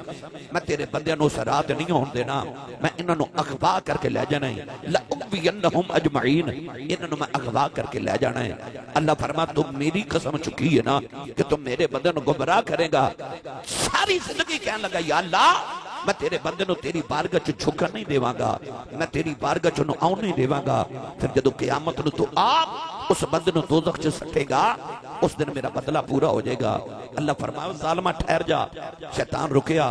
میں تیرے بندے نو صراط نہیں ہون دینا، میں انہوں نو اغوا کر کے لے جانا ہے، لَأُغْوِيَنَّهُمْ أَجْمَعِينَ، انہوں نو میں اغوا کر کے لے جانا ہے۔ اللہ فرما تم میری قسم چکی ہے نا کہ تم میرے بندے نو گمراہ کرے گا۔ ساری زندگی کہنے لگا یا اللہ میں تیرے بندے نو تیری بارگاہ چ جھکا نہیں دیواں گا، میں تیری بارگاہ چ نو آن نہیں دیواں گا۔ پھر جدو قیامت نو تو آپ اس بندے نو دوزخ چ سٹے گا اس دن میرا بدلہ پورا ہو جائے گا۔ اللہ فرمایا ظالمہ ٹھہر جا، شیطان رکیا۔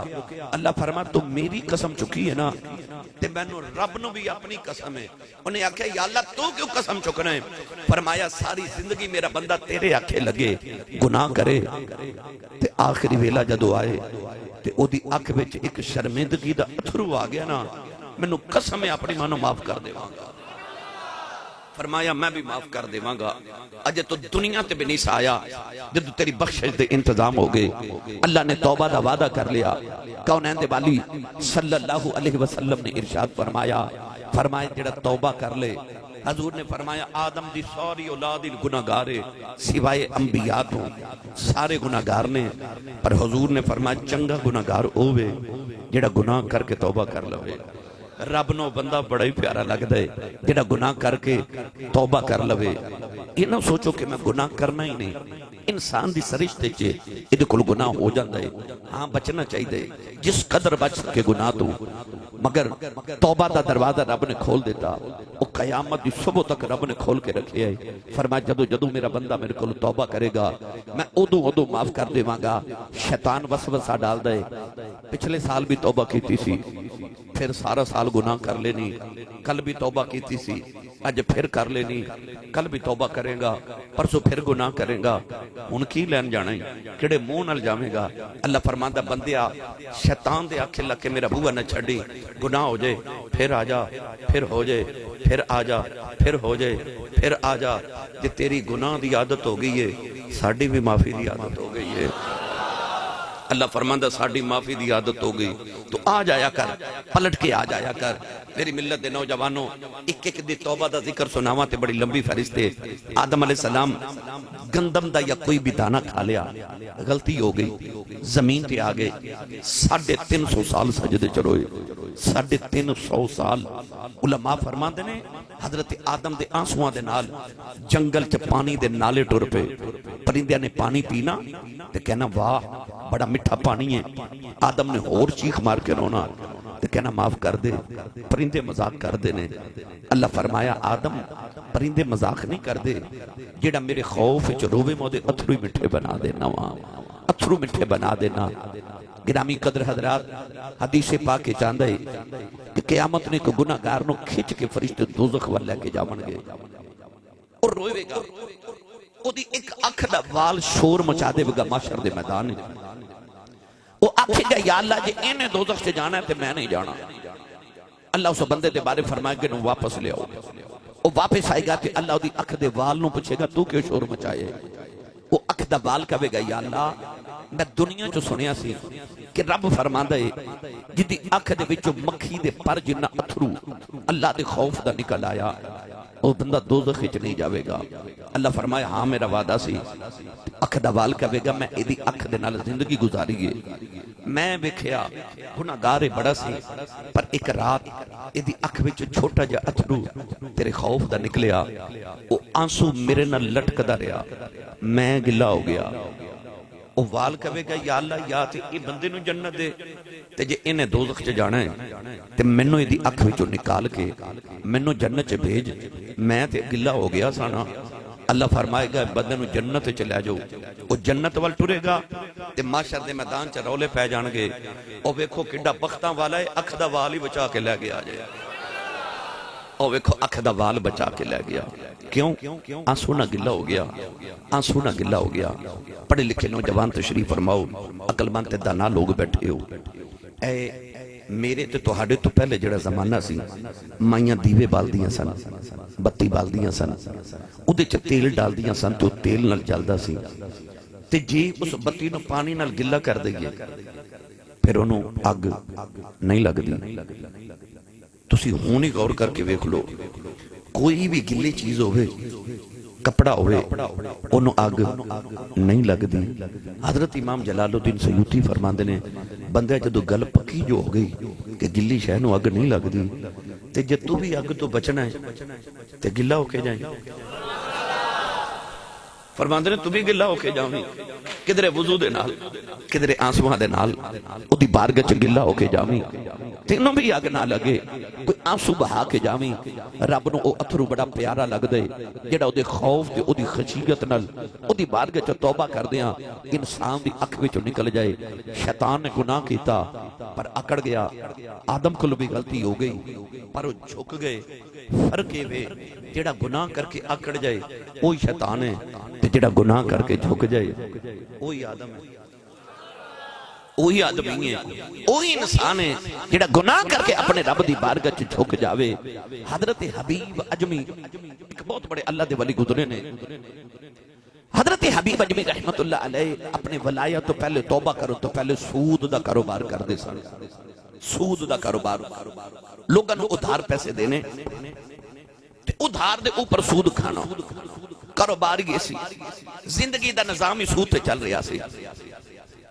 اللہ فرمایا تم میری قسم چکی ہے نا تے میں نو رب نو بھی اپنی قسم ہے۔ انہیں آکھیا یا اللہ تو کیوں قسم چکنا ہے؟ فرمایا ساری زندگی میرا بندہ تیرے آنکھیں لگے گناہ کرے تے آخری ویلہ جدو آئے تے او دی آنکھ وچ ایک شرمندگی دا اتھرو آ گیا نا، میں نو قسم ہے اپنی ماں نو معاف کر دے گا۔ فرمایا میں بھی معاف کر دے گا، اجے تو دنیا تے بھی نہیں سایا جدو تیری بخشش دے انتظام ہو گئے۔ اللہ نے توبہ دا وعدہ کر لیا۔ کونین دے والی صلی اللہ علیہ وسلم نے ارشاد فرمایا جڑا توبہ کر لے، حضور نے فرمایا آدم دی ساری اولاد گناہگارے سوائے انبیاء تو سارے گناہگار نے، پر حضور نے فرمایا چنگا گناہگار ہووے جڑا گناہ کر کے توبہ کر لوے۔ رب نو بندہ بڑا ہی پیارا لگ دے جڑا گناہ کر کے توبہ کر لوے۔ یہ نہ سوچو کہ میں گناہ کرنا ہی نہیں، انسان دی سرشتے چے ادھے کل گناہ ہو جاندہ ہے، ہاں بچنا چاہیے جس قدر بچ سکے گناہ تو، مگر توبہ دا دروازہ رب نے کھول دیتا، وہ قیامت دی صبح تک رب نے کھول کے رکھے ہے۔ فرمایا جدو میرا بندہ میرے کو توبہ کرے گا میں ادو معاف کر دے گا۔ شیطان وسوسہ ڈال دے، پچھلے سال بھی توبہ کیتی سی پھر سارا سال گناہ کر لینی، کل بھی توبہ کیتی سی اج پھر کر لینی، کل بھی توبہ کریں گا پرسوں پھر گناہ کریں گا، ان کی لین جانا ہے کڑے منہ نال جاویں گا۔ اللہ فرماندا بندیا شیطان دے آنکھیں لگ کے میرا بوا نہ چھڑی، گناہ ہو جائے پھر آ جا، پھر ہو جائے پھر آ جا، پھر ہو جائے پھر آ جا۔ جے تیری گناہ دی عادت ہو گئی ہے ساڈی بھی معافی دی عادت ہو گئی ہے۔ اللہ فرماندہ ساڑھی معافی دی عادت ہو گئی تو آ جایا کر، پلٹ کے آ جایا کر۔ میری ملت دے نوجوانوں، ایک ایک دی توبہ دا ذکر سناواں تے بڑی لمبی فہرست ہے۔ آدم علیہ السلام گندم دا یا کوئی بھی دانہ کھا لیا، غلطی ہو گئی، زمین تے آ گئے، 350 سال سجدے چروئے، 350 سال۔ علماء فرماندے نے حضرت آدم دے آنسواں دے نال جنگل چ پانی دے نالے ٹر پے، پرندیاں نے پانی پینا تے کہنا واہ بڑا میٹھا پانی ہے۔ آدم نے اور چیخ مار کے رونا تے کہنا معاف کر دے، پرندے مذاق کر دے نے۔ اللہ فرمایا آدم پرندے مذاق نہیں کر دے، جیڑا میرے خوف وچ روے مودے اتھرو میٹھے بنا دینا، اتھرو میٹھے بنا دینا۔ گرامی قدر حضرات، حدیث پاک کے چاندہ ہے کہ قیامت نے کو گناہگار نو کھچ کے فرشتے دوزخ وال لے کے جاون گے اور روئے گا، او دی ایک اکھ دا وال شور مچا دے گا معاشر دے میدان ہے۔ وہ آکھے گا یا اللہ جے انہیں دوزخ سے جانا ہے تے میں نہیں جانا۔ اللہ اس بندے دے بارے فرمائے کہ نو واپس لے آؤ۔ وہ واپس آئے گا کہ اللہ دی اکھ دے وال نو پوچھے گا تو کیوں شور مچائے؟ وہ اکھ دا وال کہے گا یا اللہ میں دنیا جو سنیا سی کہ رب فرماندا ہے جدی اکھ دے وچوں مکھی دے پر جنہ اتھرو اللہ دے خوف دا نکل آیا وہ بندہ دوزخ وچ نہیں جاوے گا۔ اللہ فرمایا ہاں میرا وعدہ سی۔ اکھ دا وال کہے گا میں ایدی اکھ دے نال زندگی گزاری ہے، میں ویکھیا گناہگار بڑا سی پر ایک رات ایدی اکھ وچ چھوٹا جا اتھرو تیرے خوف دا نکلیا، وہ آنسو میرے نال لٹکدا رہیا، میں گلا ہو گیا۔ وہ وال کہے گا یا اللہ یا تے یہ بندے نو جنت دے تے جے انہیں دوزخ چ جانا ہے تے مینوں ایدی اکھ وچوں نکال کے مینوں جنت چ بھیج، میں تے گلا ہو گیا سانا۔ اللہ فرمائے گا بندے نو جنت چ لے جاؤ، وہ جنت وال ٹرے گا تے معاشر دے میدان چ رولے پے جان گے، او ویکھو کڈا بختاں والا ہے اکھ دا وال ہی بچا کے لے گیا جائے، او ویکھو اکھ دا وال بچا کے لے گیا۔ کیوں؟ آنسو نہ گلا ہو گیا، آنسو نہ گلا ہو گیا۔ پڑھے لکھے نوجوان تشریف فرماؤ، عقل مند تے دانا لوگ بیٹھے ہو، اے میرے تے تہاڈے تو پہلے جڑا زمانہ سی مائیاں دیوے بال دیاں سن، بتی بال دیاں سن، اودے چ تیل ڈال دیاں سن تو تیل نال جلدا سی، تے جی اس بتی نو پانی نال گلا کر دئیے پھر انہوں اگ نہیں لگ دی۔ تسی ہونی غور کر کے ویکھ لو، کوئی بھی گلی چیز ہوئے کپڑا ہوئے انہوں اگ نہیں لگ دی۔ حضرت امام جلال الدین سیوطی فرماندے نے بندہ جدو گل پکی جو ہو گئی کہ گلی شہ نو اگ نہیں لگ دی تے جے تو بھی اگ تو بچنا ہے تے گلا ہو کے جائیں، فرماندے نے تو بھی گلا ہو کے جاؤں، کدھرے وضو دے نال کدھرے آنسواں دے نال او دی بارگاہ چ گلا ہو کے جاویں، تینوں بھی اگ نہ لگے، کوئی آنسو بہا کے جاویں، رب نو او اتھرو بڑا پیارا لگ دے جڑا او دے خوف تے او دی خشیت نال او دی بارگاہ چ توبہ کر دیاں انسان دی اکھ وچوں نکل جائے۔ شیطان نے گناہ کیتا پر اکڑ گیا، آدم کول بھی غلطی ہو گئی پر وہ جھک گئے۔ فرق یہ جڑا گناہ کر کے اکڑ جائے وہی شیطان ہے تے جڑا گناہ کر کے جھک جائے وہی آدم ہے، وہی آدمی ہے، وہی انسان ہے جڑا گناہ کر کے اپنے رب دی بارگاہ چ جھک جاوے۔ حضرت حبیب اجمی ایک بہت بڑے اللہ دے ولی گزرے نے، حضرت حبیب اجمی رحمت اللہ علیہ اپنے ولایت تو پہلے توبہ کرو تو پہلے سود دا کاروبار کر دے سن، سود دا کاروبار، لوگاں نو ادھار پیسے دینے تے ادھار دے اوپر سود کھانا، کاروبار یہ سی، زندگی دا نظام ہی سود تے چل رہا سی۔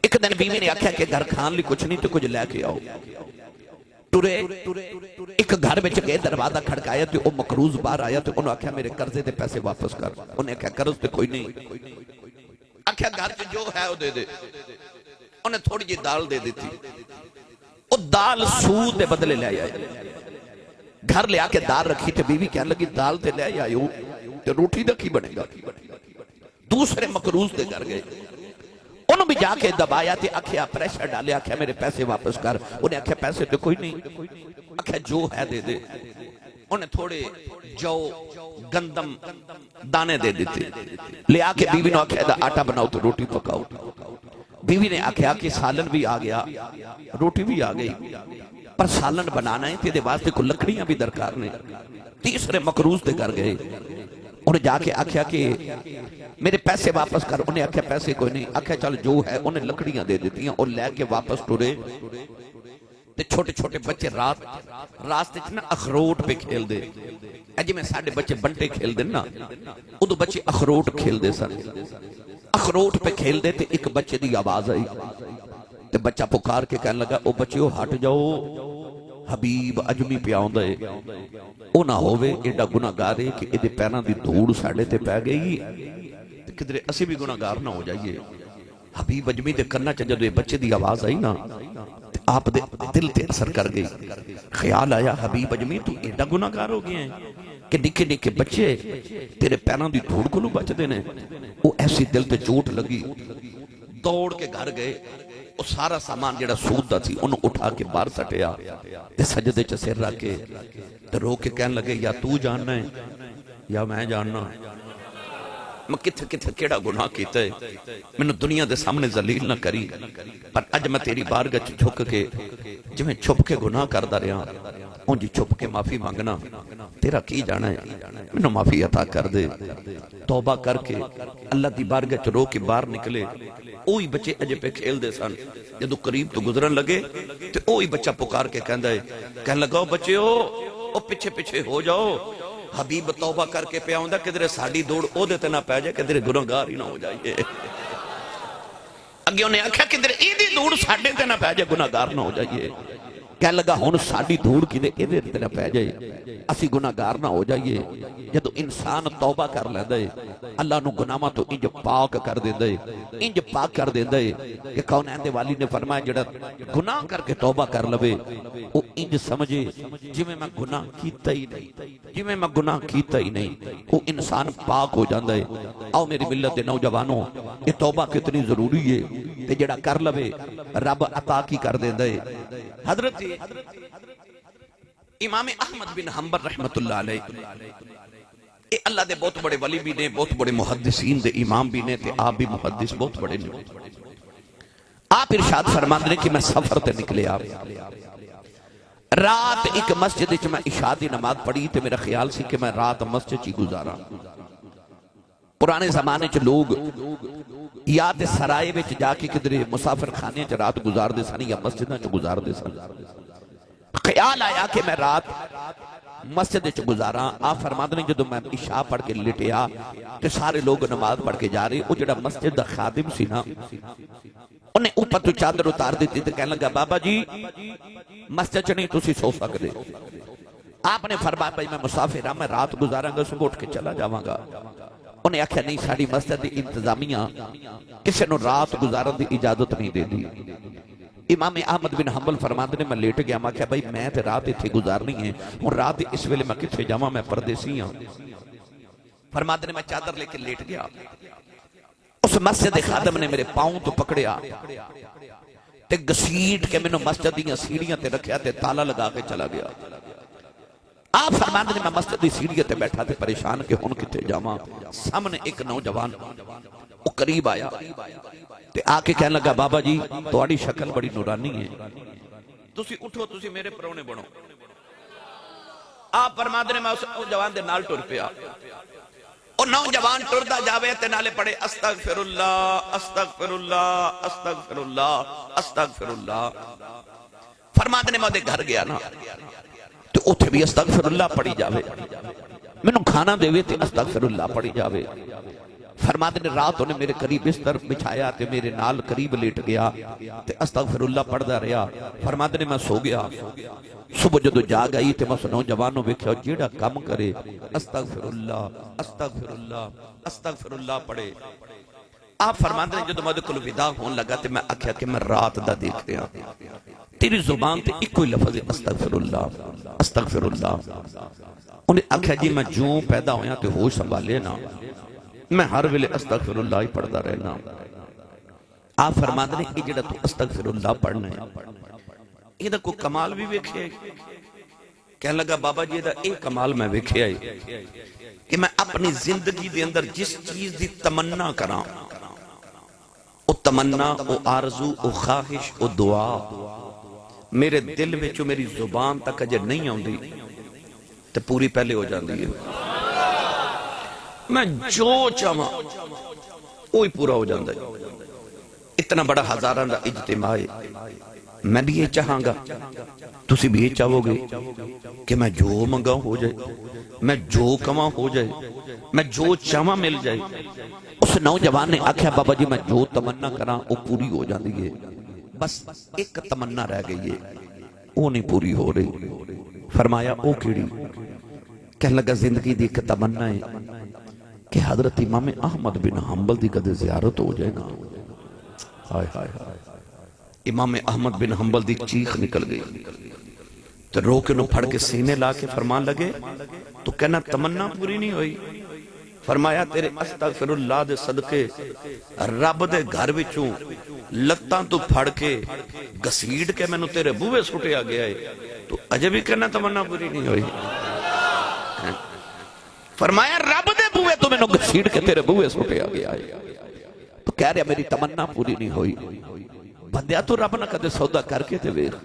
ایک دن بیوی نے آکھیا کہ گھر کھان لی کچھ نہیں تو کچھ لے کے آؤ، ٹرے ایک گھر میں گئے، دروازہ کھڑکایا تو وہ مقروض باہر آیا تو انہوں آکھیا میرے قرضے دے پیسے واپس کر، انہیں آکھیا قرض تے کوئی نہیں، آکھیا گھر جو ہے وہ دے دے، انہیں تھوڑی جی دال دے دیتی، وہ دال سود دے بدلے لے آئے، گھر لے آکے دال رکھی تے بیوی کہنے لگی دال تے لے آئے ہو تے روٹی دا کی بنے گا۔ دوسرے مقروض دے گھر گئے، انہوں بھی جا کے دبایا تے آکھیا پریشر ڈالے، آکھیا میرے پیسے واپس کر، انہیں آکھیا پیسے تے کوئی نہیں، آکھیا جو ہے دے دے، انہیں تھوڑے جو گندم دانے دے دیتے، لے آکے بیوی نے آکھیا دا آٹا بناؤ تو روٹی پکاؤ، بیوی نے آکھیا کہ سالن بھی آ گیا روٹی بھی آ گئی پر سالن بنانا ہے تیرے واسطے کو لکڑیاں بھی درکار نے۔ تیسرے مقروض دے کر گئے، انہیں جا کے آکھیا کہ میرے پیسے واپس کر. انہیں آکھیا پیسے کوئی نہیں. آکھیا چل جو ہے. انہیں لکڑیاں دے دیتی ہیں اور لے کے واپس ٹرے. تے چھوٹے چھوٹے بچے راستے چ نا اخروٹ پہ کھیل دے. جی میں ساڑھے بچے بنٹے کھیل دے نا, ادو بچے اخروٹ کھیل دے سن. اخروٹ پہ کھیل دے تے ایک بچے دی آواز آئی تے بچہ پکار کے کہنے لگا او بچیو ہٹ جاؤ, حبیب اجمی پہ آؤں دے. او نہ ہووے ایڈا گناہگارے کہ ایدے پیران دی دھوڑ ساڑھے تے پہ گئی تے کدھرے اسی بھی گناہگار نہ ہو جائیے. حبیب اجمی دے کرنا چاہ جدو یہ بچے دی آواز آئی نا آپ دے دل تے اثر کر گئی. خیال آیا حبیب اجمی تو ایڈا گناہگار ہو گئے ہیں کہ نکے نکے بچے تیرے پیران دی دھوڑ کو لو بچ دینے. وہ ایسی دل تے چوٹ لگی, دوڑ کے گھر گئے. وہ سارا سامان جڑا سود دا تھی انہوں اٹھا کے باہر سٹیا تے سجدے چ سر رکھ کے تے رو کے کہنے لگے یا تو جاننا ہے یا میں جاننا, میں کتھے کتھے کیڑا گناہ کیتا ہے, میں دنیا دے سامنے ذلیل نہ کری. پر اج میں تیری بارگاہ جھک کے جو میں چھپ کے گناہ کردہ رہا ان جی چھپ کے معافی مانگنا. تیرا کی جانا ہے, میں معافی عطا کر دے. توبہ کر کے اللہ دی بارگاہ رو کے باہر نکلے. اوہی بچے اجے پہ کھیل دے سن. جدو قریب تو گزرن لگے تو اوہی بچہ پکار کے کہنے لگا بچے او پیچھے پیچھے ہو جاؤ, حبیب توبہ کر کے پہ آؤں دا کدھرے ساڑی دوڑ او دیتے نہ پہ جائے, کدھرے گناہگار ہی نہ ہو جائیے. اگے انہیں آکھا کدھرے ایدی دوڑ ساڑے تے نہ پہ جائے, گناہگار نہ ہو جائیے. کہنے لگا ہون ساڑی دھوڑ کی دے ایدے تے نہ پہ جائے, اسی گناہگار نہ ہو جائیے. جدو انسان توبہ کر لے دے اللہ نو گناہاں تو انج پاک کر دے دے, انج پاک کر دے دے کہ کون اندے والی نے فرمایا جڑا گناہ کر کے توبہ کر لوے او انج سمجھے جی میں گناہ کیتا ہی نہیں, جی میں گناہ کیتا ہی نہیں. او انسان پاک ہو جاندہ ہے. آؤ میری ملت دے نوجوانوں, یہ توبہ کتنی ضروری ہے تے جڑا کر لوے رب عطا کی کر دے دے. حضرت امام احمد بن حنبل رحمت اللہ علیہ اے اللہ دے بہت بڑے ولی بھی نے, بہت بڑے محدثین دے امام بھی نے, تے آپ بھی محدث بہت بڑے نے. آپ ارشاد فرماندے نے کہ میں سفر تے نکلے آپ رات ایک مسجد وچ میں عشاء دی نماز پڑھی تے میرا خیال سی کہ میں رات مسجد چی گزارا. پرانے زمانے چ لوگ یا تے سرائے وچ جا کے کدھرے مسافر خانے چ رات گزار دے سن یا مسجداں چ گزار دے سن. خیال آیا کہ میں رات مسجد چ گزارا. آپ فرماتے ہیں جدو میں عشاء پڑھ کے لٹیا تے سارے لوگ نماز پڑھ کے جا رہے. وہ جڑا مسجد دا خادم سی نا انہیں اوپر تو چادر اتار دیتی تے کہنے لگا بابا جی مسجد چ نہیں تسی سو سکدے. آپ نے فرمایا بھائی میں مسافر ہاں, میں رات گزاراں گا صبح اٹھ کے چلا جاواں گا. انہیں آکھیا نہیں ساڑی مسجد دی انتظامیہ کسے نو رات گزارن دی اجازت نہیں دے دی. امام احمد بن حنبل فرماندے نے میں لیٹ گیا, میں کہا بھائی میں تے رات اتھے گزارنی ہے اور رات اس ویلے میں کتھے جاواں, میں پردیسی ہاں. فرماندے نے میں چادر لے کے لیٹ گیا. اس مسجد خادم نے میرے پاؤں تو پکڑیا تے گسیٹ کے میں مسجد دیاں سیڑھیاں تے رکھیا تے تالا لگا کے چلا گیا. آپ فرماندے نے میں مسجد دی سیڑھیاں تے بیٹھا تے پریشان کہ ہن کتھے جاواں. سامنے ایک نوجوان وہ قریب آیا تے آکے کہنے لگا بابا جی تواڈی شکل بڑی نورانی ہے, تسی اٹھو تسی میرے پرونے بنو. آپ فرماندے نے میں اس جوان دے نال ٹر پیا. اور نوجوان ٹردا جاوے تے نالے پڑھے استغفر اللہ استغفر اللہ استغفر اللہ استغفر اللہ. فرماندے نے میں دے گھر گیا نا تو اتھے بھی استغفر اللہ پڑھی جاوے, میں نو کھانا دے وے تے استغفر اللہ پڑھی جاوے. فرماتے نے رات انہیں میرے قریب اس طرف بچھایا تے میرے نال قریب لیٹ گیا تے استغفر اللہ پڑھ دا رہا. فرماتے نے میں سو گیا. صبح جدو جاگ آئی تے میں اس نوجوانوں ویکھیا جیڑا کم کرے استغفر اللہ استغفر اللہ پڑھے. آپ فرماتے ہیں جدو مدد کلو ودا ہون لگا تے میں آکھیا کہ میں رات دا دیکھ رہا, تیری زبان تے ایک کوئی لفظ استغفر اللہ استغفر اللہ. انہیں آکھیا جی میں جوں پیدا ہویا تے ہوش سنبھالے نا میں ہر ویلے استغفر اللہ ہی پڑھدا رہنا. آپ فرماتے ہیں کہ جڑا تو استغفر اللہ پڑھنا ہے یہ دا کوئی کمال بھی ویکھے. کہنے لگا بابا جی دا ایک کمال میں ویکھے ہے کہ میں اپنی زندگی دے اندر جس چیز دی تمنا کراں او تمنا او آرزو او خواہش او دعا میرے دل وچوں میری زبان تک اجے نہیں آندی تے پوری پہلے ہو جاندی ہے. میں جو چاہواں وہی پورا ہو جاتا ہے. اتنا بڑا ہزاراں دا اجتماع ہے, میں بھی یہ چاہاں گا, تسی بھی یہ چاہو گے کہ میں جو منگا ہو جائے, میں جو کماں ہو جائے, میں جو چاہواں مل جائے. اس نوجوان نے آکھیا بابا جی میں جو تمنا کراں وہ پوری ہو جاندی ہے, بس ایک تمنا رہ گئی ہے وہ نہیں پوری ہو رہی. فرمایا او کیڑی؟ کہنے لگا زندگی دی ایک تمنا ہے کہ حضرت امام احمد بن حنبل دی کدے زیارت ہو جائے نا. ہائے ہائے ہائے. امام احمد بن حنبل دی چیخ نکل گئی تو رو کے نو پھڑ کے سینے لا کے فرمان لگے تو کہنا تمنا پوری نہیں ہوئی. فرمایا تیرے استغفر اللہ دے صدقے رب دے گھر وچوں لتاں تو پھڑ کے گسیڑ کے میں نو تیرے بوئے سٹیا گیا ہے تو اجے بھی کہنا تمنا پوری نہیں ہوئی. فرمایا رب دے بوئے تو میں نو گھسیڑ کے تیرے بوئے سٹیا گیا ہے تو کہہ رہا میری تمنا پوری نہیں ہوئی. بندیا تو رب نہ کدے سودا کر کے تے ویکھ,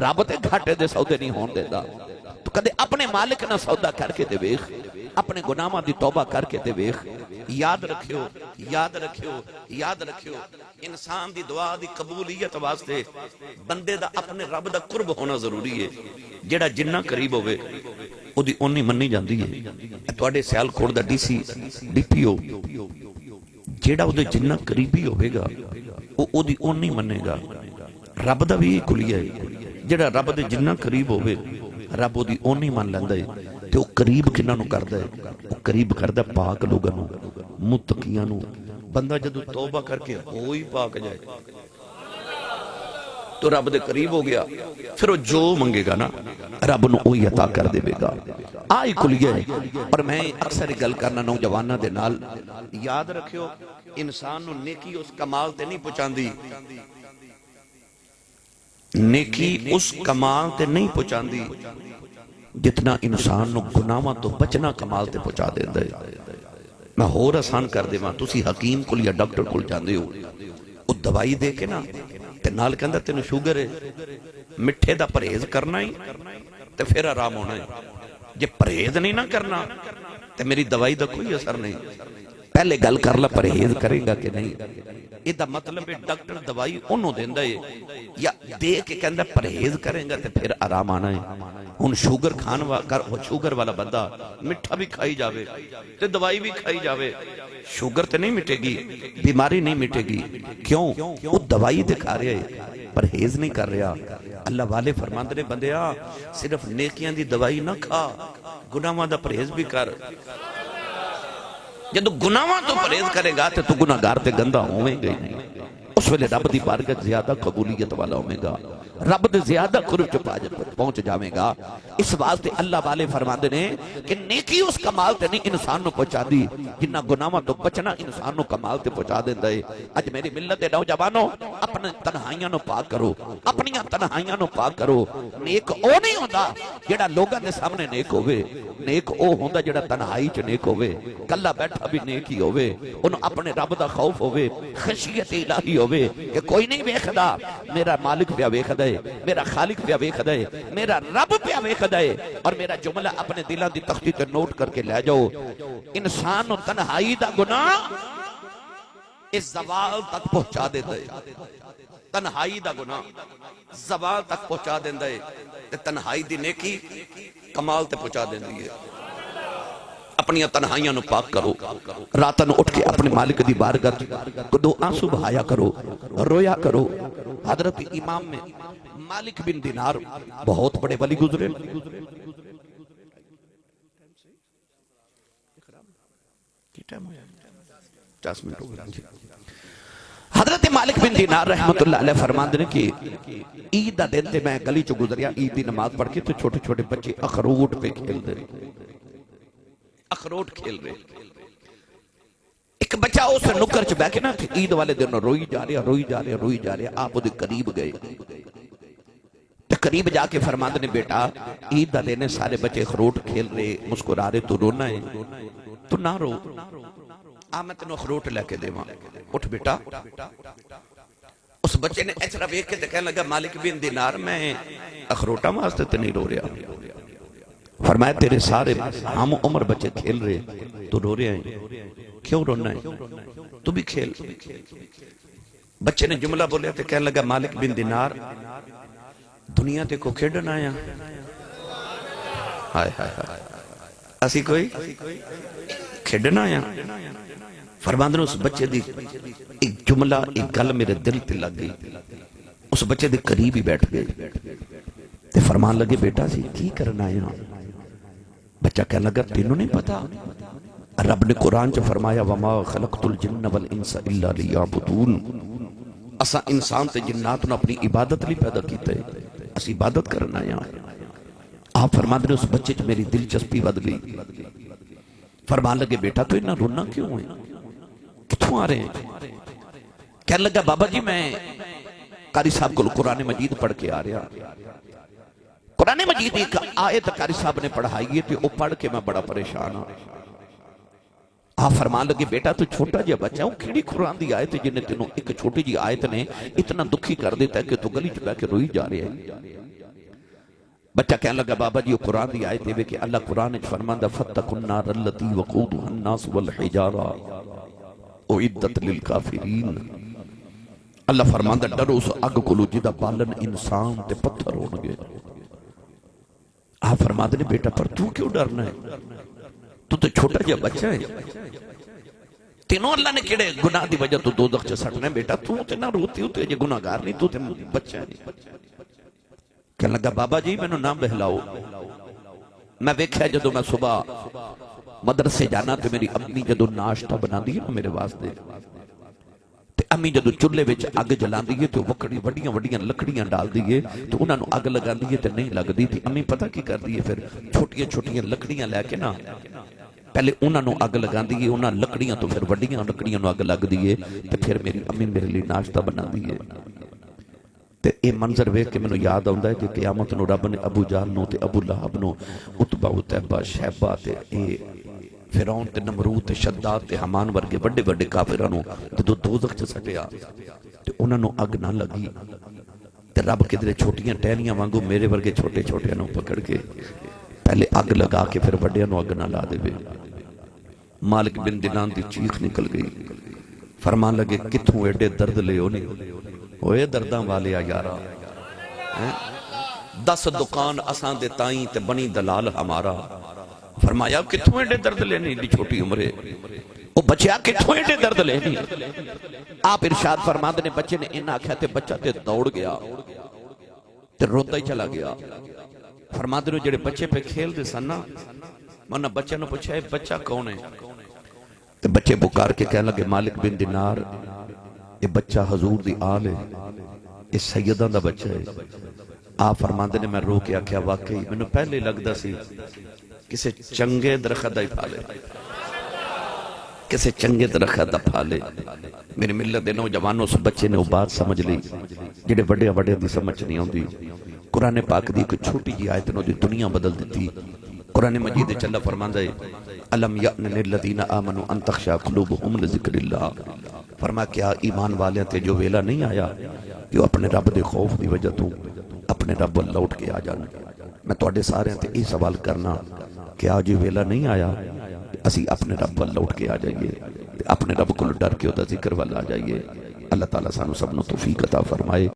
رب تے گھاٹے دے سودے نہیں ہون دیندا. تو کدے اپنے مالک نہ سودا کر کے تے ویکھ, اپنے گناہاں دی توبہ کر کے تے ویکھ. یاد رکھیو یاد رکھیو یاد رکھیو, انسان دی دعا دی قبولیت واسطے بندے دا اپنے رب دا قرب ہونا ضروری ہے. جیڑا جنہ قریب ہوئے او دی اونی منی جاندی ہے. تواڈے سیالکوٹ دا D C D P O جیڑا او دے جنہ قریبی ہوئے گا او دی اونی منے گا. رب دا بھی کلیہ ہے, جیڑا رب دے جنہ قریب ہوئے رب او دی اونی من لیندا ہے. تے او قریب کنہاں نو کردا ہے؟ او قریب کردا پاک لوگاں نو, متقیاں نو. بندہ جدوں توبہ کر کے ہوئی پاک جائے تو رب دے قریب ہو گیا, پھر وہ جو منگے گا نا رب نو اوہی عطا کر دے گا. آئی کلیہ ہے. اور میں اکثر گل کرنا نوجواناں دے نال, یاد رکھیو انسان نو نیکی اس کمال تے نہیں پہنچاندی, نیکی اس کمال تے نہیں پہنچاندی جتنا انسان نو گناہاں تو بچنا کمال تے پہنچا دیندا ہے. میں ہور آسان کر دیواں, تسی حکیم کول یا ڈاکٹر کول جاندے ہو, او دوائی دے کے نا تے نال کہندا تینوں شوگر ہے, مٹھے دا پرہیز کرنا ہی تے پھر آرام ہونا ہے. جے پرہیز نہیں نہ کرنا تے میری دوائی دا کوئی اثر نہیں. پہلے گل کر لا پرہیز کرے گا کہ نہیں. یہ دا مطلب ہے ڈاکٹر دوائی انہوں دیندہ ہے یا دے کے کہندہ پرہیز کریں گا تے پھر آرام آنا ہے. ان شوگر شوگر والا بندہ مٹھا بھی کھائی جاوے تے دوائی بھی کھائی جاوے, شوگر تے نہیں مٹے گی, بیماری نہیں مٹے گی. کیوں؟ وہ دوائی دے کھا رہے ہیں, پرہیز نہیں کر رہا. اللہ والے فرماندے نے بندیا صرف نیکیاں دی دوائی نہ کھا, گناہاں دا پرہیز بھی کر. جدو گناہاں تو پرہیز کرے گا تو گناہگار تے گندہ ہوئیں گے نہیں. اس ویلے رب دی بارگاہ زیادہ قبولیت والا ہوئے گا, رب دے زیادہ قرب پہنچ جاویں گا. اس واسطے اللہ والے فرماندے نے کہ نیکی اس کمال تے نہیں انسان نو پہنچا دی جنہ گناہاں تو بچنا انسان نو کمال تے پہنچا دیندا ہے. اج میری ملت دے نوجوانوں اپنے تنہائیاں نو پاک کرو, اپنیاں تنہائیاں نو پاک کرو. نیک او نہیں ہوندا جیڑا لوگاں دے سامنے نیک ہوئے, نیک او ہوندا جیڑا تنہائی چ نیک ہوئے, کلا بیٹھا بھی نیک ہی ہوئے, انہوں اپنے رب دا خوف ہوئے, خشیت الہی ہوئے کہ کوئی نہیں ویکھدا میرا مالک پیا ویکھدا ہے, میرا خالق پیا ویکھدا ہے, میرا رب پیا ویکھدا ہے. اور میرا جملہ اپنے دلاں دی تختی تے نوٹ کر کے لے جاؤ, انسان نو تنہائی دا گناہ اس زوال تک پہنچا دیندا ہے. تنہائی دا گناہ زوال تک پہنچا دیندا ہے تے تنہائی دی نیکی کمال تے پہنچا دیندی ہے. اپنی تنہائیاں نو پاک کرو, راتاں نو اٹھ کے اپنے مالک دی بارگاہ کو دو آنسو بہایا کرو, رویا کرو. حضرت امام میں مالک بن دینار بہت بڑے ولی گزرے. حضرت مالک بن دینار رحمت اللہ علیہ فرماندے نے کہ عید دا دن تے میں گلی چو گزریا, عید دی نماز پڑھ کے تو چھوٹے چھوٹے بچے اخروٹ پہ کھیل دے, اخروٹ کھیل رہے. ایک بچہ اس نکر چ بیٹھ کے نا عید والے دن روئی جا رہے روئی جا رہے روئی جا رہے. آپ وہ قریب گئے تو قریب جا کے فرماندے نے بیٹا عید دا دن سارے بچے اخروٹ کھیل رہے مسکرا رہے, تو رونا ہے تو نہ رو, آ میں تینوں اخروٹ لے کے دیواں, اٹھ بیٹا. اس بچے نے اس طرح ویکھ کے کہنے لگا مالک بن دینار میں اخروٹاں واسطے تے نہیں رو رہا. فرمایا تیرے سارے ہم عمر بچے کھیل رہے تو رو رہے ہیں، کیوں رونا ہے؟ تو بھی کھیل۔ بچے نے جملہ بولیا تو کہنے لگا مالک بن دینار دنیا تے کو کھیڈن آیا، ہائے ہائے ہائے اسی کوئی کھیڈن آیا۔ فرماندے نے اس بچے دی ایک جملہ ایک گل میرے دل تے لگ گئی، اس بچے دے قریب ہی بیٹھ گئے تے فرمان لگے بیٹا سی کی کرنا آیا؟ بچہ کہنے لگا تینوں نہیں پتا رب نے قرآن چ فرمایا وما خلقت الجن والانس الا لیعبدون، اسا انسان تے جنات نو اپنی عبادت لی پیدا کیتا ہے، اس عبادت کرنا آیا۔ آپ فرماندے نے اس بچے چ میری دلچسپی ود گئی۔ فرمان لگے بیٹا تو اتنا رونا کیوں ہے، کتھوں آ رہے ہیں؟ کہنے لگا بابا جی میں قاری صاحب کو قرآن مجید پڑھ کے آ رہا، قرآن مجید ایک آیت قاری صاحب نے پڑھائی ہے وہ پڑھ کے میں بڑا پریشان ہوں۔ آپ فرمان لگے بیٹا تو چھوٹا جا بچہ ہوں، کھیڑی قرآن دی آیت جنہیں تینوں ایک چھوٹی جی آیت نے اتنا دکھی کر دیتا ہے کہ تو گلی چکا کے روئی جا رہے ہیں۔ بچہ کہنے لگا بابا جی وہ قرآن دی آیت ہے کہ اللہ قرآن فرماندہ فَاتَّقُوا النَّارَ الَّتِي وَقُودُهَا النَّاسُ وَالْحِجَارَةُ اُعِدَّتْ لِلْكَافِرِينَ، اللہ فرماندہ ڈرو اس اگ کو جدا بالن انسان تے پتھر ہونگے۔ آپ فرماندے نے بیٹا پر تو کیوں ڈرنا ہے، تو چھوٹا جا بچہ ہے، تینوں اللہ نے کیڑے گناہ دی وجہ تو دوزخ چ سٹنا ہے، بیٹا تو تے نہ روتی ہو تے یہ گناہگار نہیں، تو تے بچہ ہے۔ کہنے لگا بابا جی میں نہ بہلاؤ، میں ویکھیا جدو میں صبح مدرسے جانا تے میری امی جدو ناشتہ بنا دی ہے میرے واسطے تے امی جدو چولہے وچ اگ جلان دی ہے تو وڈیاں وڈیاں لکڑیاں ڈال دی ہے تو انہاں نو اگ لگا دی ہے تے نہیں لگ دی تھی۔ امی پتہ کی کر دی ہے پھر چھوٹیاں چھوٹیاں لکڑیاں لے کے نا پہلے انہاں نو اگ لگا دی ہے، انہاں لکڑیاں تو پھر وڈیاں لکڑیاں نو اگ لگ دی ہے تے پھر میری امی میرے لیے ناشتہ بنا دی ہے۔ تے اے منظر ویکھ کے مینوں یاد آوندا ہے کہ قیامت نو رب نے ابو جہل نو تے ابو لہب نو عتبہ عتیبہ شیبہ تے اے فرعون تے نمرود تے شداد تے حمان ورگے بڑے بڑے کافراں نو جدوں دوزخ چ سٹیا تے انہاں نو اگ نہ لگی تے رب کدھر چھوٹیاں ٹہنیاں وانگو میرے ورگے چھوٹے چھوٹے نو پکڑ کے پہلے اگ لگا کے پھر بڑے نو اگ نہ لا دے۔ مالک بن دینان دی چیخ نکل گئی، فرمان لگے کتھوں ایڈے درد لے ہونے ہوئے درداں والے یارا، 10 دکان اساں دے تائیں تے بنی دلال ہمارا۔ فرمایا کتھوں ایڈے درد لینے لی چھوٹی عمرے، وہ بچیا کتھوں ایڈے درد لینے۔ آپ ارشاد فرماندے نے بچے نے انہا کہا تے بچہ تے دوڑ گیا تے روتا ہی چلا گیا۔ فرماندے نے جڑے بچے پہ کھیل دے سننا منہ بچے نے پوچھا ہے بچہ کون ہے، تے بچے پکار کے کہنے لگے مالک بن دینار یہ بچہ حضور دی آل ہے، یہ سیدہ دا بچہ ہے۔ آپ فرماندے نے میں رو کے آکھیا واقعی میں نے پہلے لگدا سی کسے چنگے درخت دا ہی پھالے، کسے چنگے درخت دا پھالے۔ میری ملت دے نوجوانوں اس بچے نے وہ بات سمجھ لی جڑے بڑے بڑے دی سمجھ نہیں ہوندی۔ قرآن پاک دی کوئی چھوٹی جی آیت نے دی دنیا بدل دیتی۔ قرآن مجید چلا فرماندا ہے الم یأن للذین آمنوا ان تخشع قلوبہم لذکر اللہ، فرما کیا ایمان والے تے جو ویلا نہیں آیا جو اپنے رب دے خوف دی وجہ تو اپنے رب لوٹ کے آ جانا۔ میں تواڈے سارے تے یہ سوال کرنا کہ آج ویلا نہیں آیا اسی اپنے رب لوٹ کے آ جائیے، اپنے رب کو ڈر کے وہ ذکر والا آ جائیے۔ اللہ تعالیٰ سانو سب نو توفیق عطا فرمائے۔